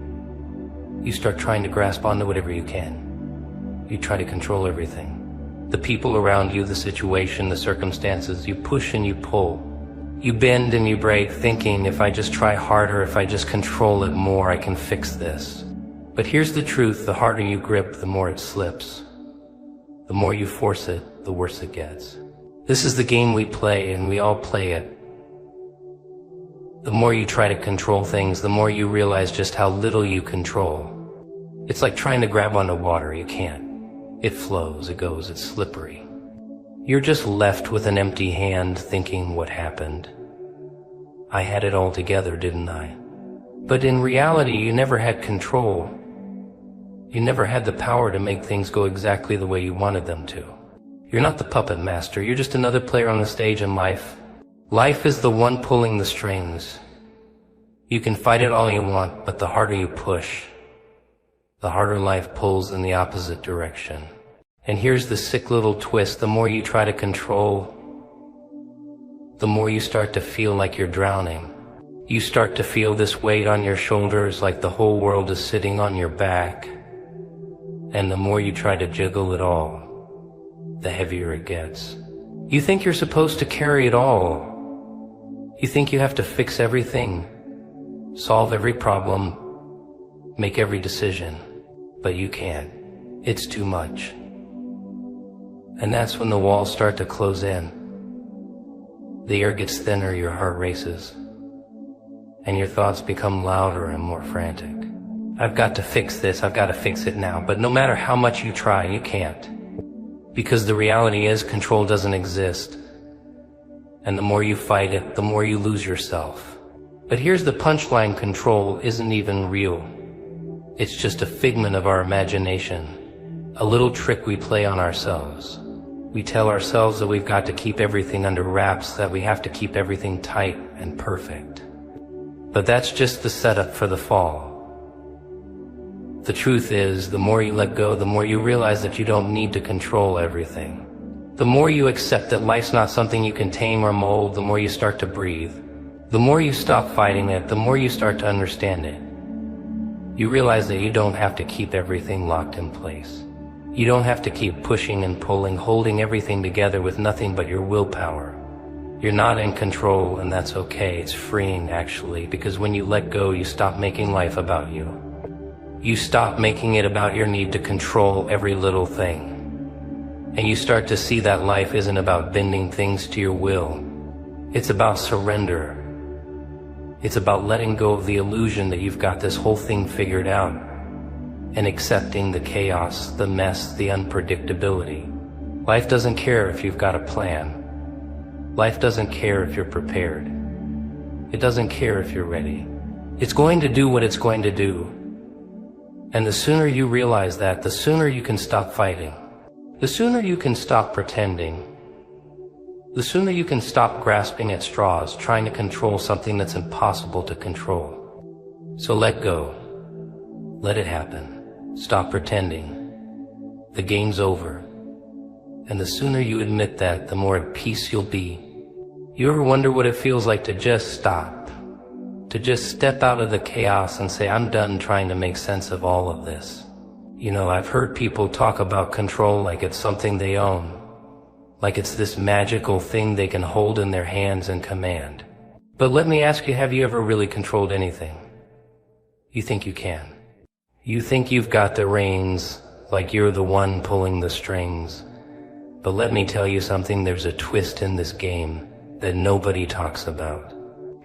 You start trying to grasp onto whatever you can. You try to control everything. The people around you, the situation, the circumstances. You push and you pull. You bend and you break, thinking, if I just try harder, if I just control it more, I can fix this. But here's the truth, the harder you grip, the more it slips. The more you force it, the worse it gets. This is the game we play, and we all play it. The more you try to control things, the more you realize just how little you control. It's like trying to grab onto water. You can't. It flows, it goes, it's slippery. You're just left with an empty hand thinking, what happened? I had it all together, didn't I? But in reality, you never had control. You never had the power to make things go exactly the way you wanted them to. You're not the puppet master, you're just another player on the stage in life. Life is the one pulling the strings. You can fight it all you want, but the harder you push, the harder life pulls in the opposite direction. And here's the sick little twist: the more you try to control, the more you start to feel like you're drowning. You start to feel this weight on your shoulders, like the whole world is sitting on your back. And the more you try to juggle it all, the heavier it gets. You think you're supposed to carry it all. You think you have to fix everything, solve every problem, make every decision. But you can't. It's too much. And that's when the walls start to close in. The air gets thinner, your heart races, and your thoughts become louder and more frantic. I've got to fix this, I've got to fix it now. But no matter how much you try, you can't. Because the reality is, control doesn't exist. And the more you fight it, the more you lose yourself. But here's the punchline: control isn't even real. It's just a figment of our imagination, a little trick we play on ourselves. We tell ourselves that we've got to keep everything under wraps, that we have to keep everything tight and perfect. But that's just the setup for the fall. The truth is, the more you let go, the more you realize that you don't need to control everything. The more you accept that life's not something you can tame or mold, the more you start to breathe. The more you stop fighting it, the more you start to understand it. You realize that you don't have to keep everything locked in place. You don't have to keep pushing and pulling, holding everything together with nothing but your willpower. You're not in control, and that's okay. It's freeing, actually, because when you let go, you stop making life about you. You stop making it about your need to control every little thing. And you start to see that life isn't about bending things to your will. It's about surrender. It's about letting go of the illusion that you've got this whole thing figured out, and accepting the chaos, the mess, the unpredictability. Life doesn't care if you've got a plan. Life doesn't care if you're prepared. It doesn't care if you're ready. It's going to do what it's going to do. And the sooner you realize that, the sooner you can stop fighting. The sooner you can stop pretending. The sooner you can stop grasping at straws, trying to control something that's impossible to control. So let go. Let it happen. Stop pretending. The game's over. And the sooner you admit that, the more at peace you'll be. You ever wonder what it feels like to just stop? To just step out of the chaos and say, I'm done trying to make sense of all of this. You know, I've heard people talk about control like it's something they own. Like it's this magical thing they can hold in their hands and command. But let me ask you, have you ever really controlled anything? You think you can. You think you've got the reins, like you're the one pulling the strings. But let me tell you something, there's a twist in this game that nobody talks about.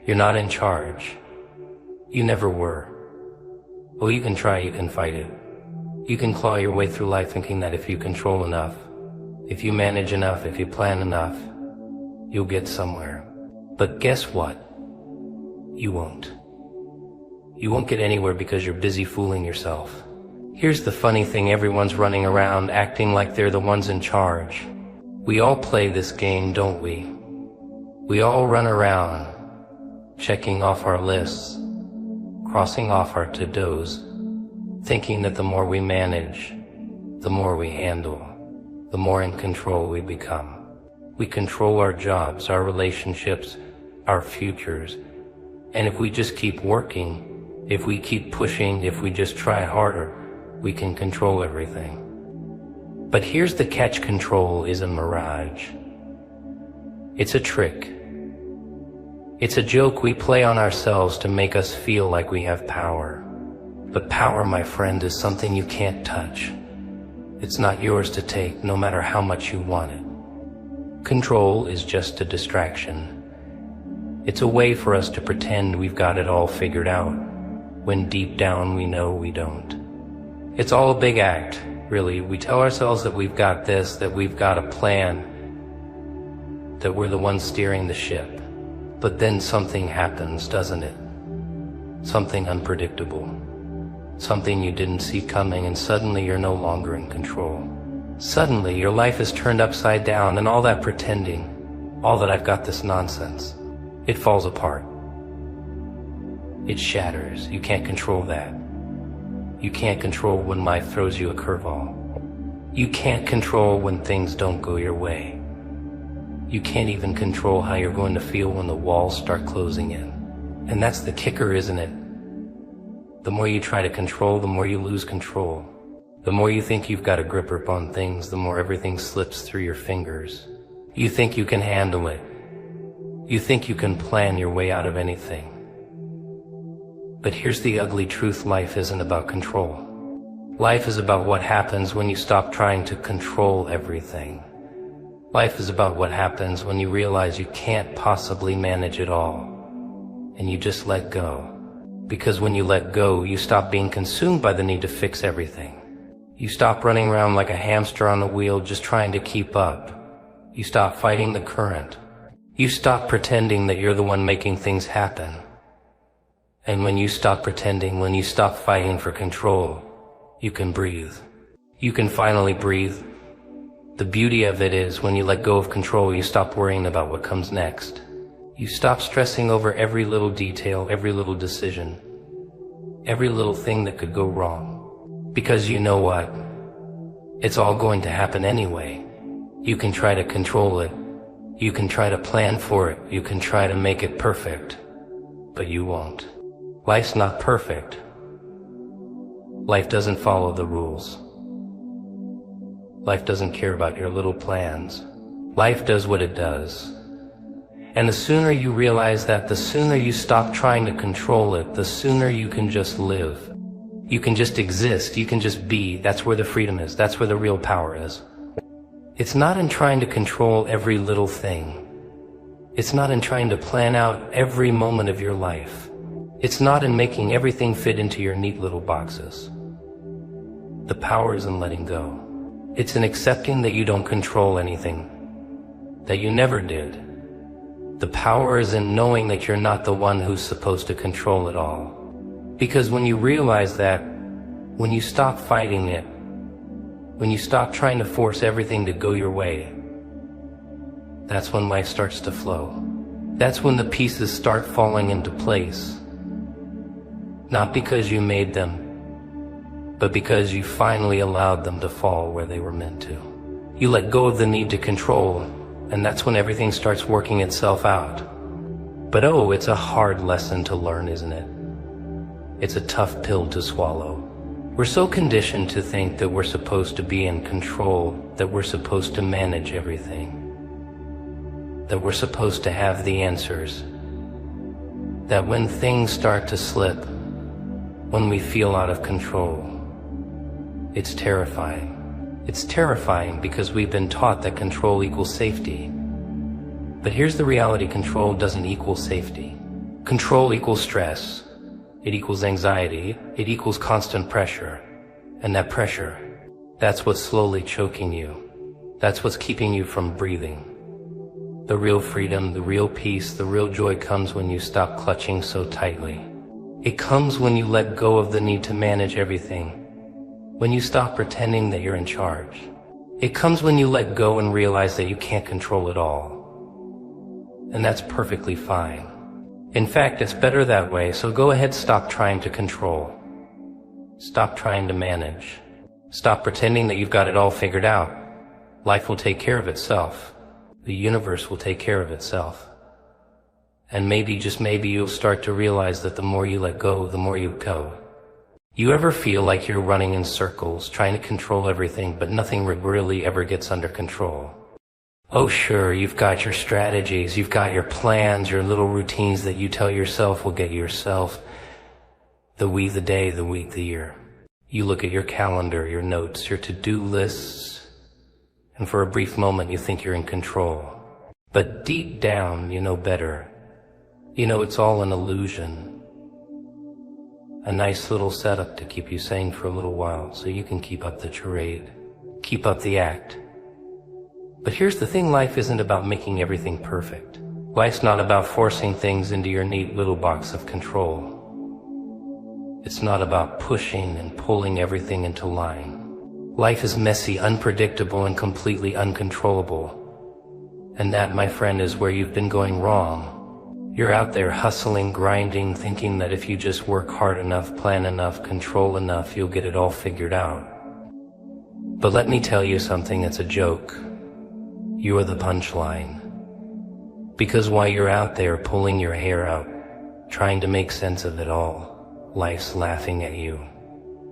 You're not in charge. You never were. Well, you can try, you can fight it. You can claw your way through life thinking that if you control enough, if you manage enough, if you plan enough, you'll get somewhere. But guess what? You won't. You won't get anywhere because you're busy fooling yourself. Here's the funny thing, everyone's running around acting like they're the ones in charge. We all play this game, don't we? We all run around, checking off our lists, crossing off our to-dos, thinking that the more we manage, the more we handle, the more in control we become. We control our jobs, our relationships, our futures. And if we just keep working, if we keep pushing, if we just try harder, we can control everything. But here's the catch: control is a mirage. It's a trick. It's a joke we play on ourselves to make us feel like we have power. But power, my friend, is something you can't touch. It's not yours to take, no matter how much you want it. Control is just a distraction. It's a way for us to pretend we've got it all figured out, when deep down we know we don't. It's all a big act, really. We tell ourselves that we've got this, that we've got a plan, that we're the ones steering the ship. But then something happens, doesn't it? Something unpredictable. Something you didn't see coming, and suddenly you're no longer in control. Suddenly your life is turned upside down, and all that pretending, all that I've got this nonsense, it falls apart. It shatters. You can't control that. You can't control when life throws you a curveball. You can't control when things don't go your way. You can't even control how you're going to feel when the walls start closing in. And that's the kicker, isn't it? The more you try to control, the more you lose control. The more you think you've got a grip on things, the more everything slips through your fingers. You think you can handle it. You think you can plan your way out of anything. But here's the ugly truth: life isn't about control. Life is about what happens when you stop trying to control everything. Life is about what happens when you realize you can't possibly manage it all, and you just let go. Because when you let go, you stop being consumed by the need to fix everything. You stop running around like a hamster on a wheel just trying to keep up. You stop fighting the current. You stop pretending that you're the one making things happen. And when you stop pretending, when you stop fighting for control, you can breathe. You can finally breathe. The beauty of it is, when you let go of control, you stop worrying about what comes next. You stop stressing over every little detail, every little decision, every little thing that could go wrong. Because you know what? It's all going to happen anyway. You can try to control it. You can try to plan for it. You can try to make it perfect. But you won't. Life's not perfect. Life doesn't follow the rules. Life doesn't care about your little plans. Life does what it does. And the sooner you realize that, the sooner you stop trying to control it, the sooner you can just live. You can just exist. You can just be. That's where the freedom is. That's where the real power is. It's not in trying to control every little thing. It's not in trying to plan out every moment of your life. It's not in making everything fit into your neat little boxes. The power is in letting go. It's in accepting that you don't control anything, that you never did. The power is in knowing that you're not the one who's supposed to control it all. Because when you realize that, when you stop fighting it, when you stop trying to force everything to go your way, that's when life starts to flow. That's when the pieces start falling into place. Not because you made them, but because you finally allowed them to fall where they were meant to. You let go of the need to control, and that's when everything starts working itself out. But oh, it's a hard lesson to learn, isn't it? It's a tough pill to swallow. We're so conditioned to think that we're supposed to be in control, that we're supposed to manage everything, that we're supposed to have the answers, that when things start to slip, when we feel out of control, it's terrifying. It's terrifying because we've been taught that control equals safety. But here's the reality: control doesn't equal safety. Control equals stress. It equals anxiety. It equals constant pressure. And that pressure, that's what's slowly choking you. That's what's keeping you from breathing. The real freedom, the real peace, the real joy comes when you stop clutching so tightly. It comes when you let go of the need to manage everything. When you stop pretending that you're in charge. It comes when you let go and realize that you can't control it all. And that's perfectly fine. In fact, it's better that way, so go ahead, stop trying to control. Stop trying to manage. Stop pretending that you've got it all figured out. Life will take care of itself. The universe will take care of itself. And maybe, just maybe, you'll start to realize that the more you let go, the more you go. You ever feel like you're running in circles, trying to control everything, but nothing really ever gets under control? Oh sure, you've got your strategies, you've got your plans, your little routines that you tell yourself will get yourself the week, the day, the week, the year. You look at your calendar, your notes, your to-do lists, and for a brief moment you think you're in control. But deep down, you know better. You know it's all an illusion. A nice little setup to keep you sane for a little while so you can keep up the charade, keep up the act. But here's the thing: life isn't about making everything perfect. Life's not about forcing things into your neat little box of control. It's not about pushing and pulling everything into line. Life is messy, unpredictable, and completely uncontrollable. And that, my friend, is where you've been going wrong. You're out there hustling, grinding, thinking that if you just work hard enough, plan enough, control enough, you'll get it all figured out. But let me tell you something, it's a joke. You are the punchline. Because while you're out there pulling your hair out, trying to make sense of it all, life's laughing at you.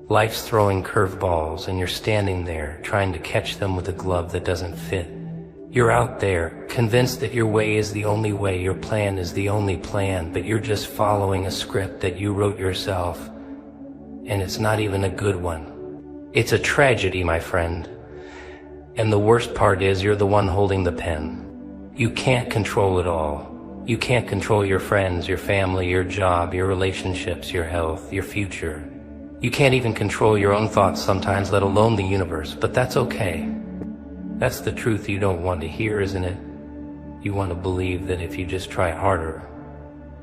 Life's throwing curveballs and you're standing there trying to catch them with a glove that doesn't fit. You're out there convinced that your way is the only way, your plan is the only plan, but you're just following a script that you wrote yourself, and it's not even a good one. It's a tragedy, my friend. And the worst part is you're the one holding the pen. You can't control it all. You can't control your friends, your family, your job, your relationships, your health, your future. You can't even control your own thoughts sometimes, let alone the universe, but that's okay. That's the truth you don't want to hear, isn't it? You want to believe that if you just try harder,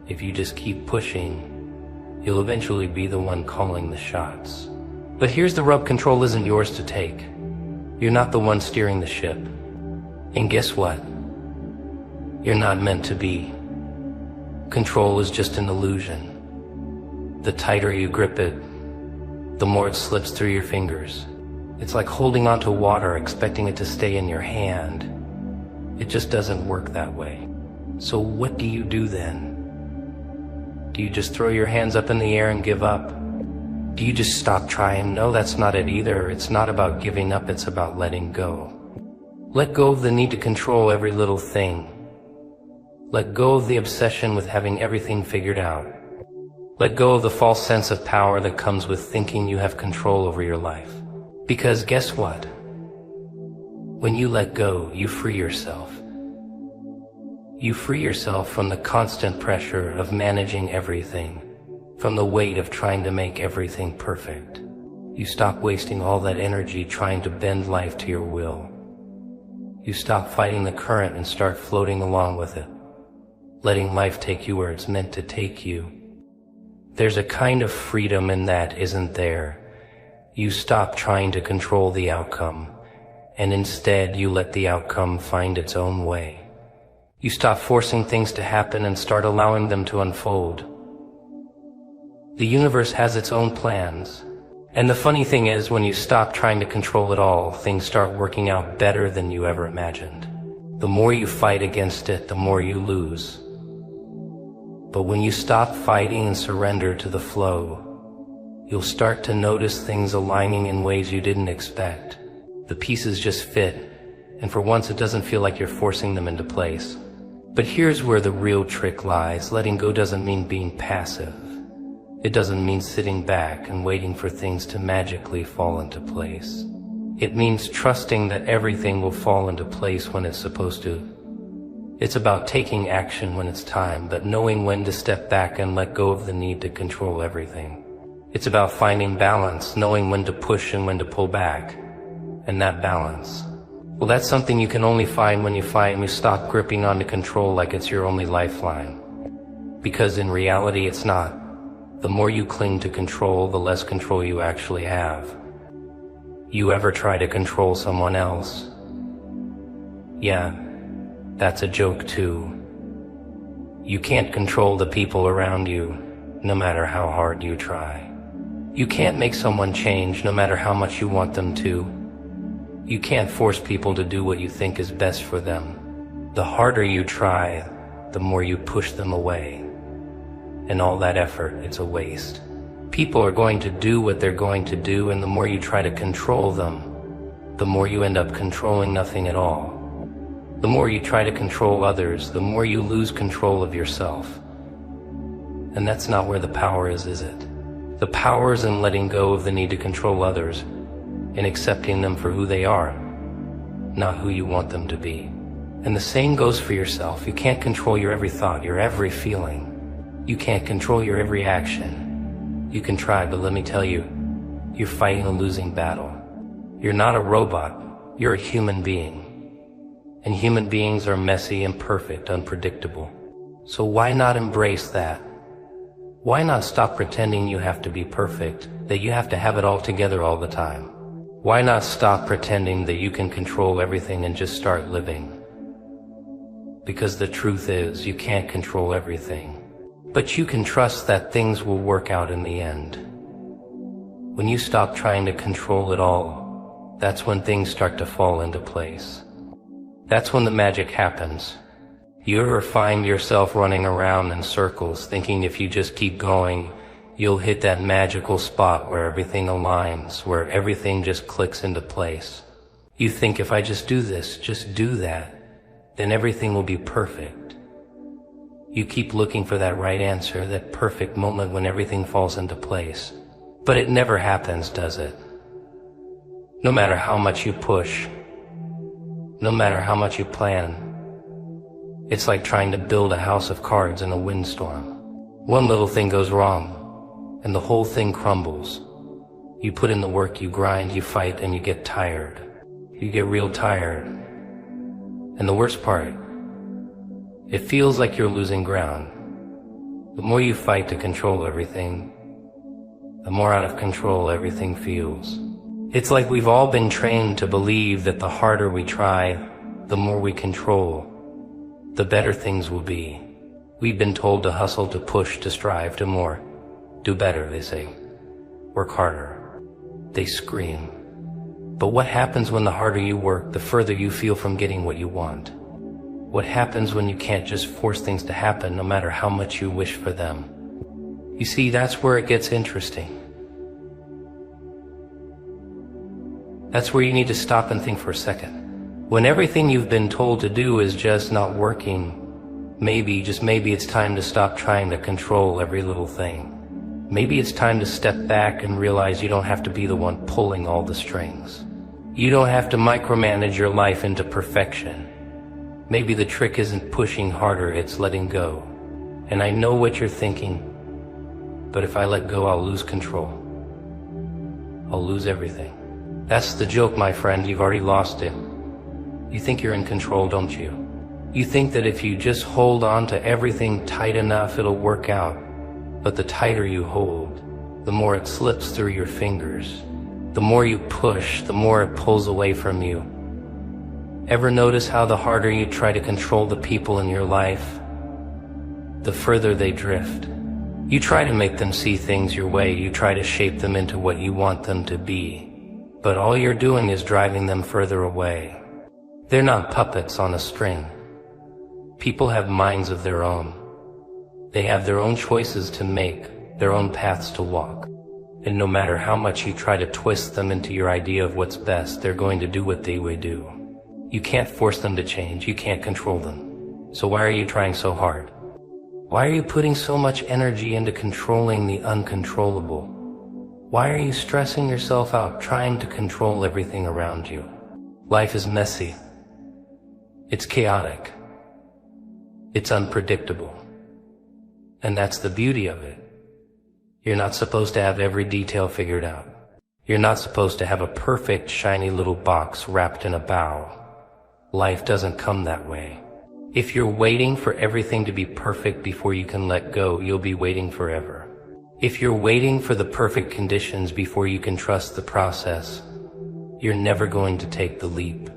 if you just keep pushing, you'll eventually be the one calling the shots. But here's the rub, control isn't yours to take. You're not the one steering the ship. And guess what? You're not meant to be. Control is just an illusion. The tighter you grip it, the more it slips through your fingers. It's like holding onto water, expecting it to stay in your hand. It just doesn't work that way. So what do you do then? Do you just throw your hands up in the air and give up? Do you just stop trying? No, that's not it either. It's not about giving up, it's about letting go. Let go of the need to control every little thing. Let go of the obsession with having everything figured out. Let go of the false sense of power that comes with thinking you have control over your life. Because guess what? When you let go, you free yourself. You free yourself from the constant pressure of managing everything, from the weight of trying to make everything perfect. You stop wasting all that energy trying to bend life to your will. You stop fighting the current and start floating along with it, letting life take you where it's meant to take you. There's a kind of freedom in that, isn't there? You stop trying to control the outcome, and instead you let the outcome find its own way. You stop forcing things to happen and start allowing them to unfold. The universe has its own plans, and the funny thing is, when you stop trying to control it all, things start working out better than you ever imagined. The more you fight against it, the more you lose. But when you stop fighting and surrender to the flow, you'll start to notice things aligning in ways you didn't expect. The pieces just fit, and for once it doesn't feel like you're forcing them into place. But here's where the real trick lies. Letting go doesn't mean being passive. It doesn't mean sitting back and waiting for things to magically fall into place. It means trusting that everything will fall into place when it's supposed to. It's about taking action when it's time, but knowing when to step back and let go of the need to control everything. It's about finding balance, knowing when to push and when to pull back. And that balance, well, that's something you can only find when you stop gripping onto control like it's your only lifeline. Because in reality, it's not. The more you cling to control, the less control you actually have. You ever try to control someone else? Yeah, that's a joke too. You can't control the people around you, no matter how hard you try. You can't make someone change no matter how much you want them to. You can't force people to do what you think is best for them. The harder you try, the more you push them away. And all that effort, it's a waste. People are going to do what they're going to do, and the more you try to control them, the more you end up controlling nothing at all. The more you try to control others, the more you lose control of yourself. And that's not where the power is it? The power is in letting go of the need to control others, in accepting them for who they are, not who you want them to be. And the same goes for yourself. You can't control your every thought, your every feeling. You can't control your every action. You can try, but let me tell you, you're fighting a losing battle. You're not a robot, you're a human being. And human beings are messy, imperfect, unpredictable. So why not embrace that? Why not stop pretending you have to be perfect, that you have to have it all together all the time? Why not stop pretending that you can control everything and just start living? Because the truth is, you can't control everything. But you can trust that things will work out in the end. When you stop trying to control it all, that's when things start to fall into place. That's when the magic happens. You ever find yourself running around in circles, thinking if you just keep going, you'll hit that magical spot where everything aligns, where everything just clicks into place? You think if I just do this, just do that, then everything will be perfect. You keep looking for that right answer, that perfect moment when everything falls into place. But it never happens, does it? No matter how much you push, no matter how much you plan, it's like trying to build a house of cards in a windstorm. One little thing goes wrong, and the whole thing crumbles. You put in the work, you grind, you fight, and you get tired. You get real tired. And the worst part, it feels like you're losing ground. The more you fight to control everything, the more out of control everything feels. It's like we've all been trained to believe that the harder we try, the more we control, the better things will be. We've been told to hustle, to push, to strive, to more. Do better, they say. Work harder, they scream. But what happens when the harder you work, the further you feel from getting what you want? What happens when you can't just force things to happen no matter how much you wish for them? You see, that's where it gets interesting. That's where you need to stop and think for a second. When everything you've been told to do is just not working, maybe, just maybe, it's time to stop trying to control every little thing. Maybe it's time to step back and realize you don't have to be the one pulling all the strings. You don't have to micromanage your life into perfection. Maybe the trick isn't pushing harder, it's letting go. And I know what you're thinking, but if I let go, I'll lose control. I'll lose everything. That's the joke, my friend, you've already lost it. You think you're in control, don't you? You think that if you just hold on to everything tight enough, it'll work out. But the tighter you hold, the more it slips through your fingers. The more you push, the more it pulls away from you. Ever notice how the harder you try to control the people in your life, the further they drift? You try to make them see things your way, you try to shape them into what you want them to be. But all you're doing is driving them further away. They're not puppets on a string. People have minds of their own. They have their own choices to make, their own paths to walk. And no matter how much you try to twist them into your idea of what's best, they're going to do what they would do. You can't force them to change, you can't control them. So why are you trying so hard? Why are you putting so much energy into controlling the uncontrollable? Why are you stressing yourself out trying to control everything around you? Life is messy. It's chaotic. It's unpredictable. And that's the beauty of it. You're not supposed to have every detail figured out. You're not supposed to have a perfect, shiny little box wrapped in a bow. Life doesn't come that way. If you're waiting for everything to be perfect before you can let go, you'll be waiting forever. If you're waiting for the perfect conditions before you can trust the process, you're never going to take the leap.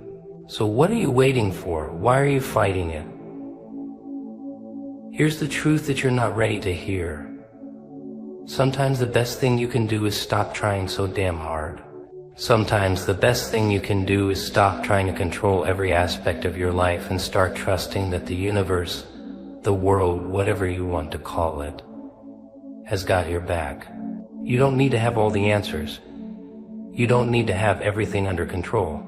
So what are you waiting for? Why are you fighting it? Here's the truth that you're not ready to hear. Sometimes the best thing you can do is stop trying so damn hard. Sometimes the best thing you can do is stop trying to control every aspect of your life and start trusting that the universe, the world, whatever you want to call it, has got your back. You don't need to have all the answers. You don't need to have everything under control.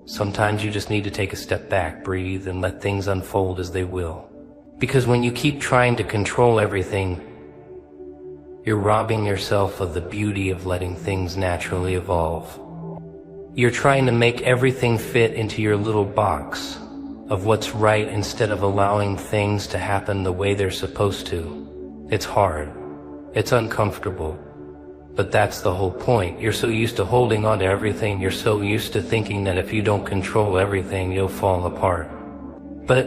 Sometimes you just need to take a step back, breathe, and let things unfold as they will. Because when you keep trying to control everything, you're robbing yourself of the beauty of letting things naturally evolve. You're trying to make everything fit into your little box of what's right instead of allowing things to happen the way they're supposed to. It's hard. It's uncomfortable. But that's the whole point. You're so used to holding on to everything. You're so used to thinking that if you don't control everything, you'll fall apart. But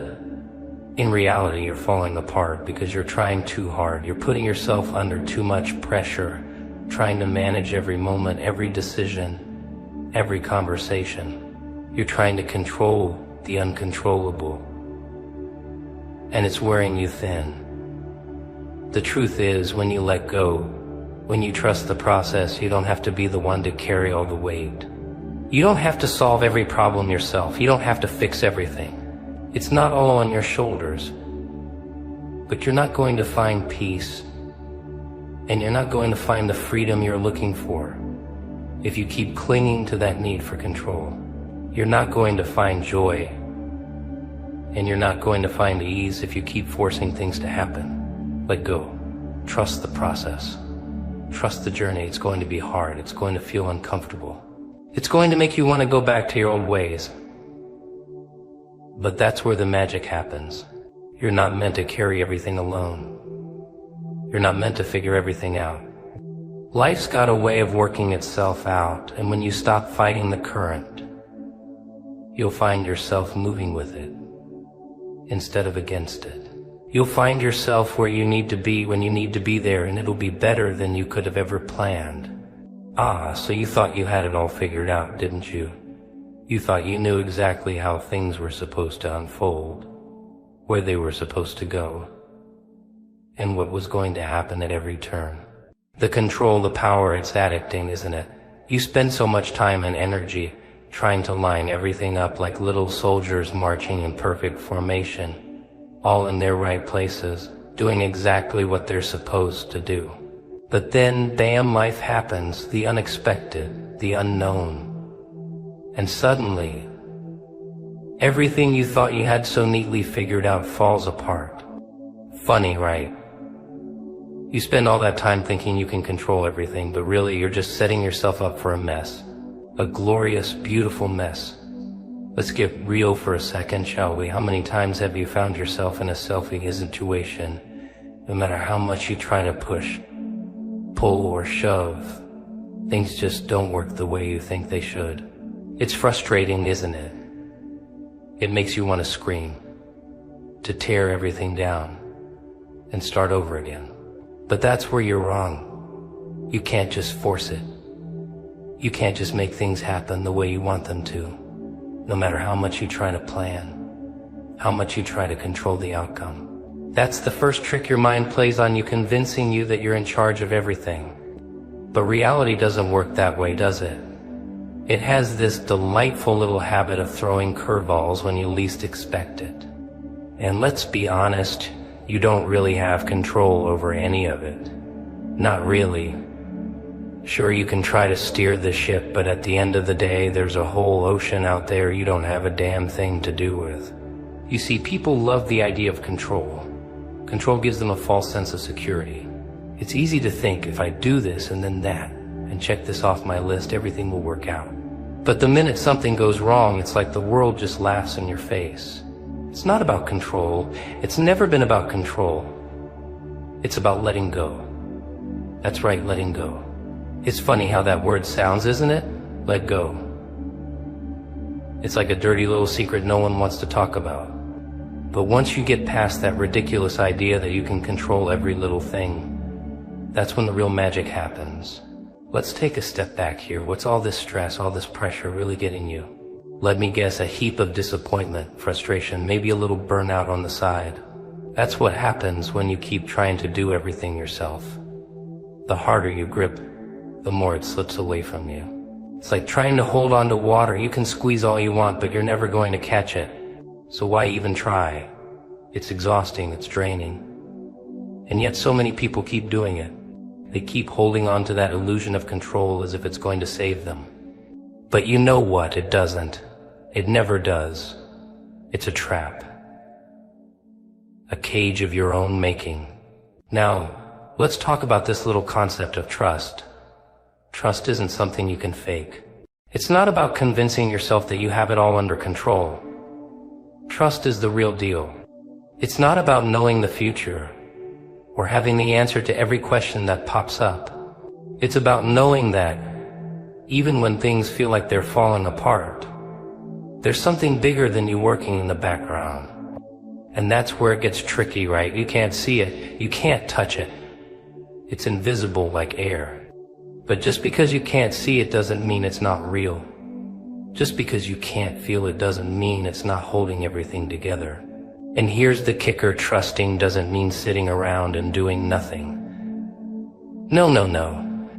in reality, you're falling apart because you're trying too hard. You're putting yourself under too much pressure, trying to manage every moment, every decision, every conversation. You're trying to control the uncontrollable. and it's wearing you thin. The truth is, when you let go, when you trust the process, you don't have to be the one to carry all the weight. You don't have to solve every problem yourself. You don't have to fix everything. It's not all on your shoulders. But you're not going to find peace, and you're not going to find the freedom you're looking for if you keep clinging to that need for control. You're not going to find joy, and you're not going to find ease if you keep forcing things to happen. Let go. Trust the process. Trust the journey. It's going to be hard. It's going to feel uncomfortable. It's going to make you want to go back to your old ways. But that's where the magic happens. You're not meant to carry everything alone. You're not meant to figure everything out. Life's got a way of working itself out, and when you stop fighting the current, you'll find yourself moving with it instead of against it. You'll find yourself where you need to be when you need to be there, and it'll be better than you could have ever planned. Ah, so you thought you had it all figured out, didn't you? You thought you knew exactly how things were supposed to unfold, where they were supposed to go, and what was going to happen at every turn. The control, the power, it's addicting, isn't it? You spend so much time and energy trying to line everything up like little soldiers marching in perfect formation, all in their right places, doing exactly what they're supposed to do. But then, bam, life happens, the unexpected, the unknown. And suddenly, everything you thought you had so neatly figured out falls apart. Funny, right? You spend all that time thinking you can control everything, but really you're just setting yourself up for a mess. A glorious, beautiful mess. Let's get real for a second, shall we? How many times have you found yourself in a selfie situation, no matter how much you try to push, pull, or shove, things just don't work the way you think they should? It's frustrating, isn't it? It makes you want to scream, to tear everything down, and start over again. But that's where you're wrong. You can't just force it. You can't just make things happen the way you want them to, no matter how much you try to plan, how much you try to control the outcome. That's the first trick your mind plays on you, convincing you that you're in charge of everything. But reality doesn't work that way, does it? It has this delightful little habit of throwing curveballs when you least expect it. And let's be honest, you don't really have control over any of it. Not really. Sure, you can try to steer the ship, but at the end of the day, there's a whole ocean out there you don't have a damn thing to do with. You see, people love the idea of control. Control gives them a false sense of security. It's easy to think, if I do this and then that, and check this off my list, everything will work out. But the minute something goes wrong, it's like the world just laughs in your face. It's not about control. It's never been about control. It's about letting go. That's right, letting go. It's funny how that word sounds, isn't it? Let go. It's like a dirty little secret no one wants to talk about. But once you get past that ridiculous idea that you can control every little thing, that's when the real magic happens. Let's take a step back here. What's all this stress, all this pressure really getting you? Let me guess, a heap of disappointment, frustration, maybe a little burnout on the side. That's what happens when you keep trying to do everything yourself. The harder you grip, the more it slips away from you. It's like trying to hold on to water. You can squeeze all you want, but you're never going to catch it. So why even try? It's exhausting, it's draining. And yet so many people keep doing it. They keep holding on to that illusion of control as if it's going to save them. But you know what? It doesn't. It never does. It's a trap. A cage of your own making. Now, let's talk about this little concept of trust. Trust isn't something you can fake. It's not about convincing yourself that you have it all under control. Trust is the real deal. It's not about knowing the future or having the answer to every question that pops up. It's about knowing that even when things feel like they're falling apart, there's something bigger than you working in the background. And that's where it gets tricky, right? You can't see it. You can't touch it. It's invisible like air. But just because you can't see it doesn't mean it's not real. Just because you can't feel it doesn't mean it's not holding everything together. And here's the kicker, trusting doesn't mean sitting around and doing nothing. No.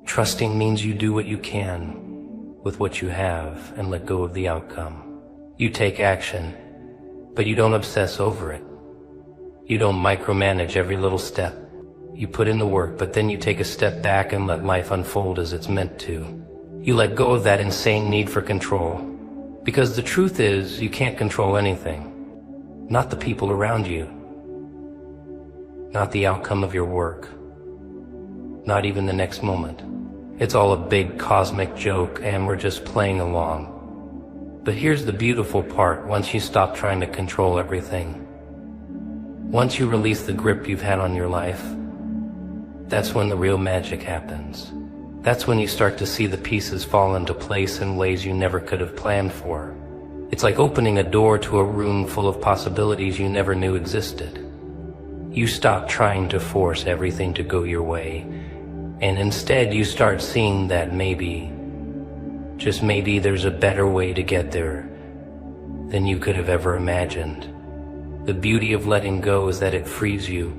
Trusting means you do what you can with what you have and let go of the outcome. You take action, but you don't obsess over it. You don't micromanage every little step. You put in the work, but then you take a step back and let life unfold as it's meant to. You let go of that insane need for control. Because the truth is, you can't control anything. Not the people around you. Not the outcome of your work. Not even the next moment. It's all a big cosmic joke and we're just playing along. But here's the beautiful part, once you stop trying to control everything. Once you release the grip you've had on your life, that's when the real magic happens. That's when you start to see the pieces fall into place in ways you never could have planned for. It's like opening a door to a room full of possibilities you never knew existed. You stop trying to force everything to go your way, and instead you start seeing that maybe, just maybe, there's a better way to get there than you could have ever imagined. The beauty of letting go is that it frees you.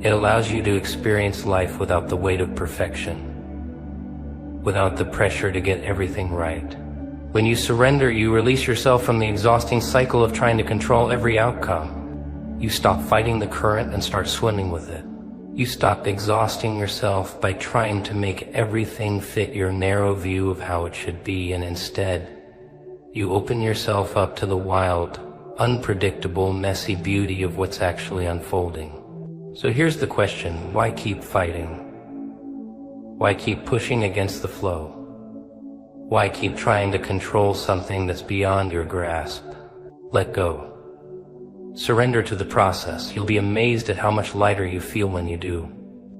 It allows you to experience life without the weight of perfection, without the pressure to get everything right. When you surrender, you release yourself from the exhausting cycle of trying to control every outcome. You stop fighting the current and start swimming with it. You stop exhausting yourself by trying to make everything fit your narrow view of how it should be, and instead, you open yourself up to the wild, unpredictable, messy beauty of what's actually unfolding. So here's the question, why keep fighting? Why keep pushing against the flow? Why keep trying to control something that's beyond your grasp? Let go. Surrender to the process. You'll be amazed at how much lighter you feel when you do.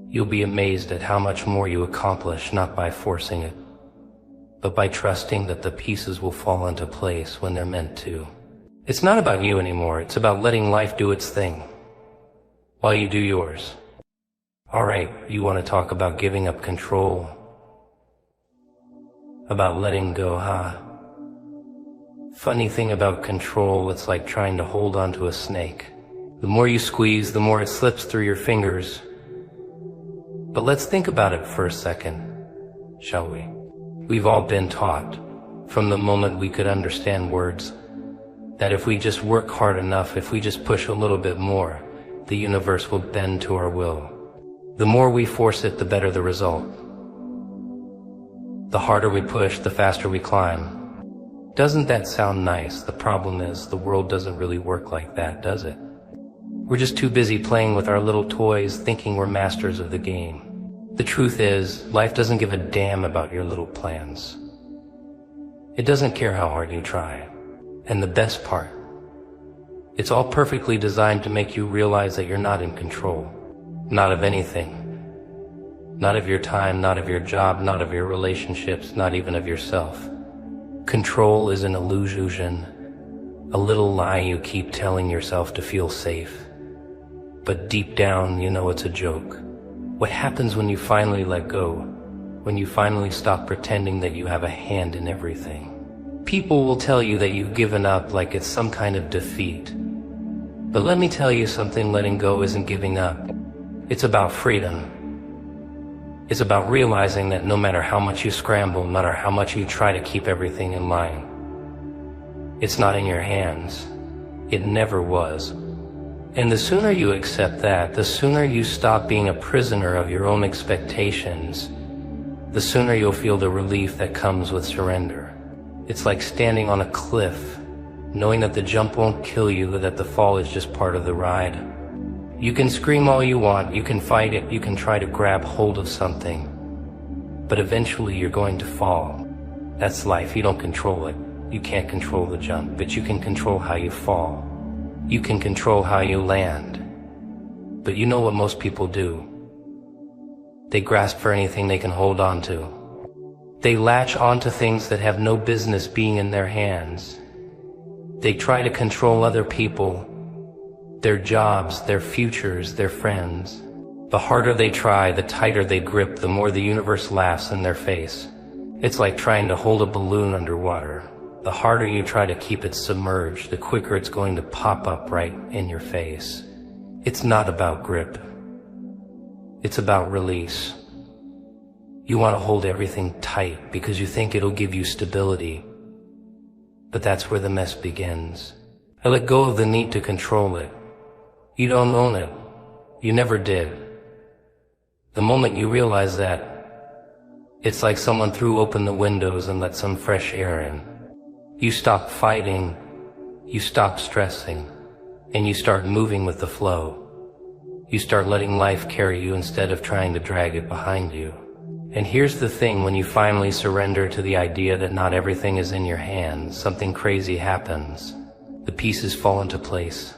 You'll be amazed at how much more you accomplish, not by forcing it, but by trusting that the pieces will fall into place when they're meant to. It's not about you anymore. It's about letting life do its thing while you do yours. Alright, you want to talk about giving up control? About letting go, huh? Funny thing about control, it's like trying to hold onto a snake. The more you squeeze, the more it slips through your fingers. But let's think about it for a second, shall we? We've all been taught, from the moment we could understand words, that if we just work hard enough, if we just push a little bit more, the universe will bend to our will. The more we force it, the better the result. The harder we push, the faster we climb. Doesn't that sound nice? The problem is, the world doesn't really work like that, does it? We're just too busy playing with our little toys, thinking we're masters of the game. The truth is, life doesn't give a damn about your little plans. It doesn't care how hard you try. And the best part, it's all perfectly designed to make you realize that you're not in control. Not of anything. Not of your time, not of your job, not of your relationships, not even of yourself. Control is an illusion, a little lie you keep telling yourself to feel safe. But deep down, you know it's a joke. What happens when you finally let go? When you finally stop pretending that you have a hand in everything? People will tell you that you've given up like it's some kind of defeat. But let me tell you something, letting go isn't giving up. It's about freedom. It's about realizing that no matter how much you scramble, no matter how much you try to keep everything in line, it's not in your hands. It never was. And the sooner you accept that, the sooner you stop being a prisoner of your own expectations, the sooner you'll feel the relief that comes with surrender. It's like standing on a cliff, knowing that the jump won't kill you, that the fall is just part of the ride. You can scream all you want, you can fight it, you can try to grab hold of something, but eventually you're going to fall. That's life, you don't control it. You can't control the jump, but you can control how you fall. You can control how you land. But you know what most people do? They grasp for anything they can hold on to. They latch onto things that have no business being in their hands. They try to control other people, their jobs, their futures, their friends. The harder they try, the tighter they grip, the more the universe laughs in their face. It's like trying to hold a balloon underwater. The harder you try to keep it submerged, the quicker it's going to pop up right in your face. It's not about grip. It's about release. You want to hold everything tight because you think it'll give you stability. But that's where the mess begins. I let go of the need to control it. You don't own it. You never did. The moment you realize that, it's like someone threw open the windows and let some fresh air in. You stop fighting, you stop stressing, and you start moving with the flow. You start letting life carry you instead of trying to drag it behind you. And here's the thing, when you finally surrender to the idea that not everything is in your hands, something crazy happens. The pieces fall into place.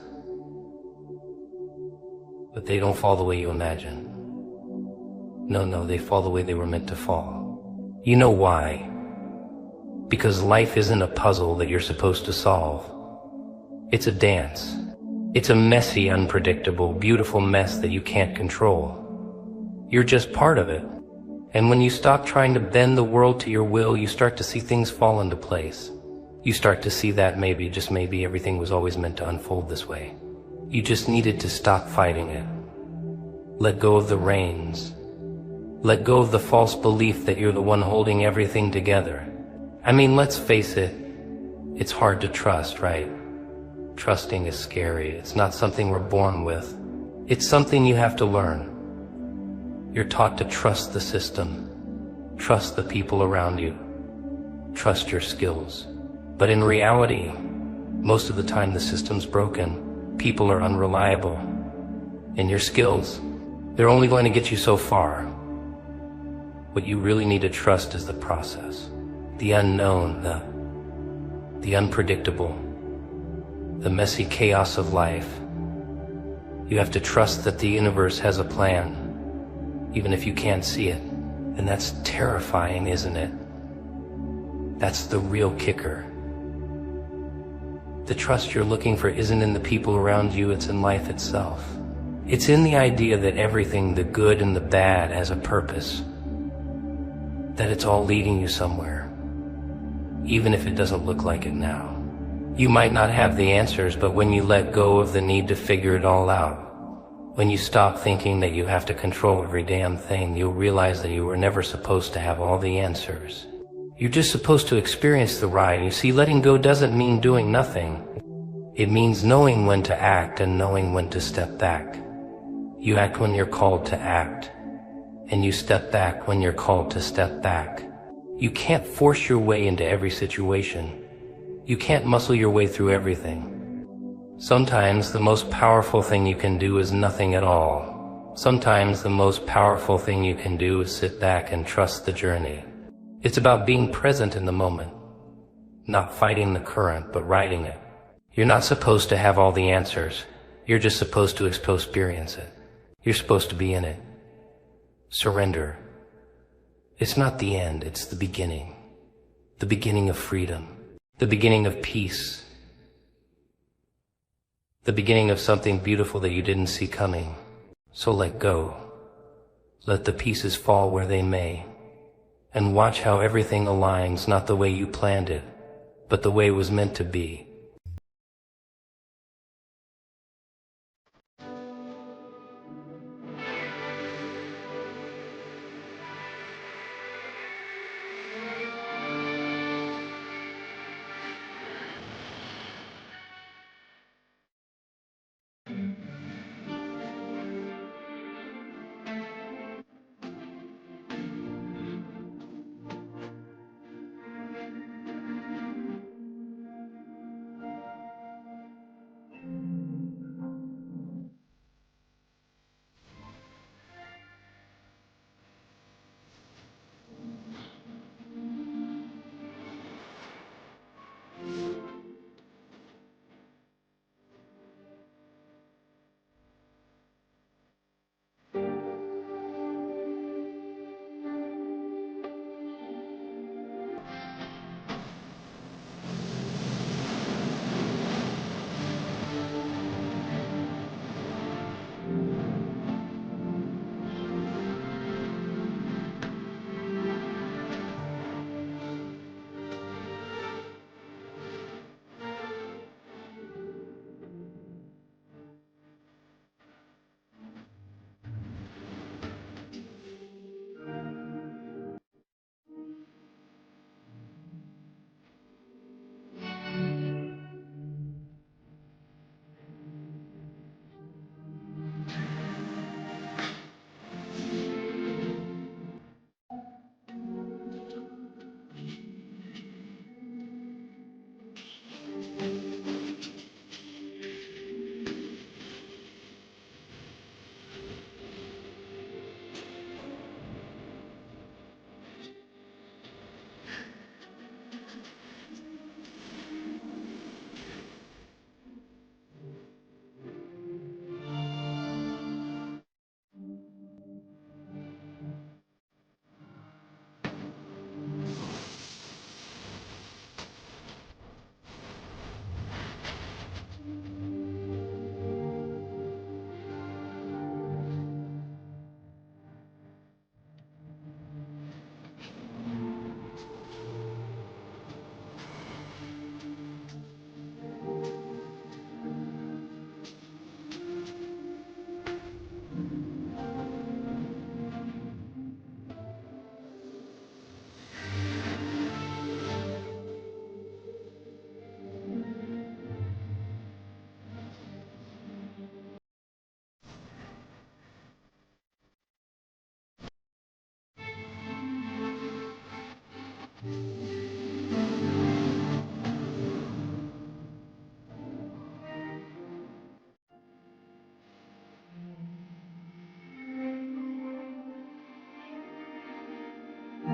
But they don't fall the way you imagine. No, they fall the way they were meant to fall. You know why? Because life isn't a puzzle that you're supposed to solve. It's a dance. It's a messy, unpredictable, beautiful mess that you can't control. You're just part of it. And when you stop trying to bend the world to your will, you start to see things fall into place. You start to see that maybe, just maybe, everything was always meant to unfold this way. You just needed to stop fighting it. Let go of the reins. Let go of the false belief that you're the one holding everything together. I mean, let's face it, it's hard to trust, right? Trusting is scary. It's not something we're born with. It's something you have to learn. You're taught to trust the system, trust the people around you, trust your skills. But in reality, most of the time the system's broken, people are unreliable, and your skills, they're only going to get you so far. What you really need to trust is the process, the unknown, the unpredictable, the messy chaos of life. You have to trust that the universe has a plan, even if you can't see it. And that's terrifying, isn't it? That's the real kicker. The trust you're looking for isn't in the people around you, it's in life itself. It's in the idea that everything, the good and the bad, has a purpose. That it's all leading you somewhere, even if it doesn't look like it now. You might not have the answers, but when you let go of the need to figure it all out, when you stop thinking that you have to control every damn thing, you'll realize that you were never supposed to have all the answers. You're just supposed to experience the ride. You see, letting go doesn't mean doing nothing. It means knowing when to act and knowing when to step back. You act when you're called to act, and you step back when you're called to step back. You can't force your way into every situation. You can't muscle your way through everything. Sometimes the most powerful thing you can do is nothing at all. Sometimes the most powerful thing you can do is sit back and trust the journey. It's about being present in the moment, not fighting the current, but riding it. You're not supposed to have all the answers. You're just supposed to experience it. You're supposed to be in it. Surrender. It's not the end, it's the beginning. The beginning of freedom. The beginning of peace. The beginning of something beautiful that you didn't see coming. So let go. Let the pieces fall where they may. And watch how everything aligns, not the way you planned it, but the way it was meant to be.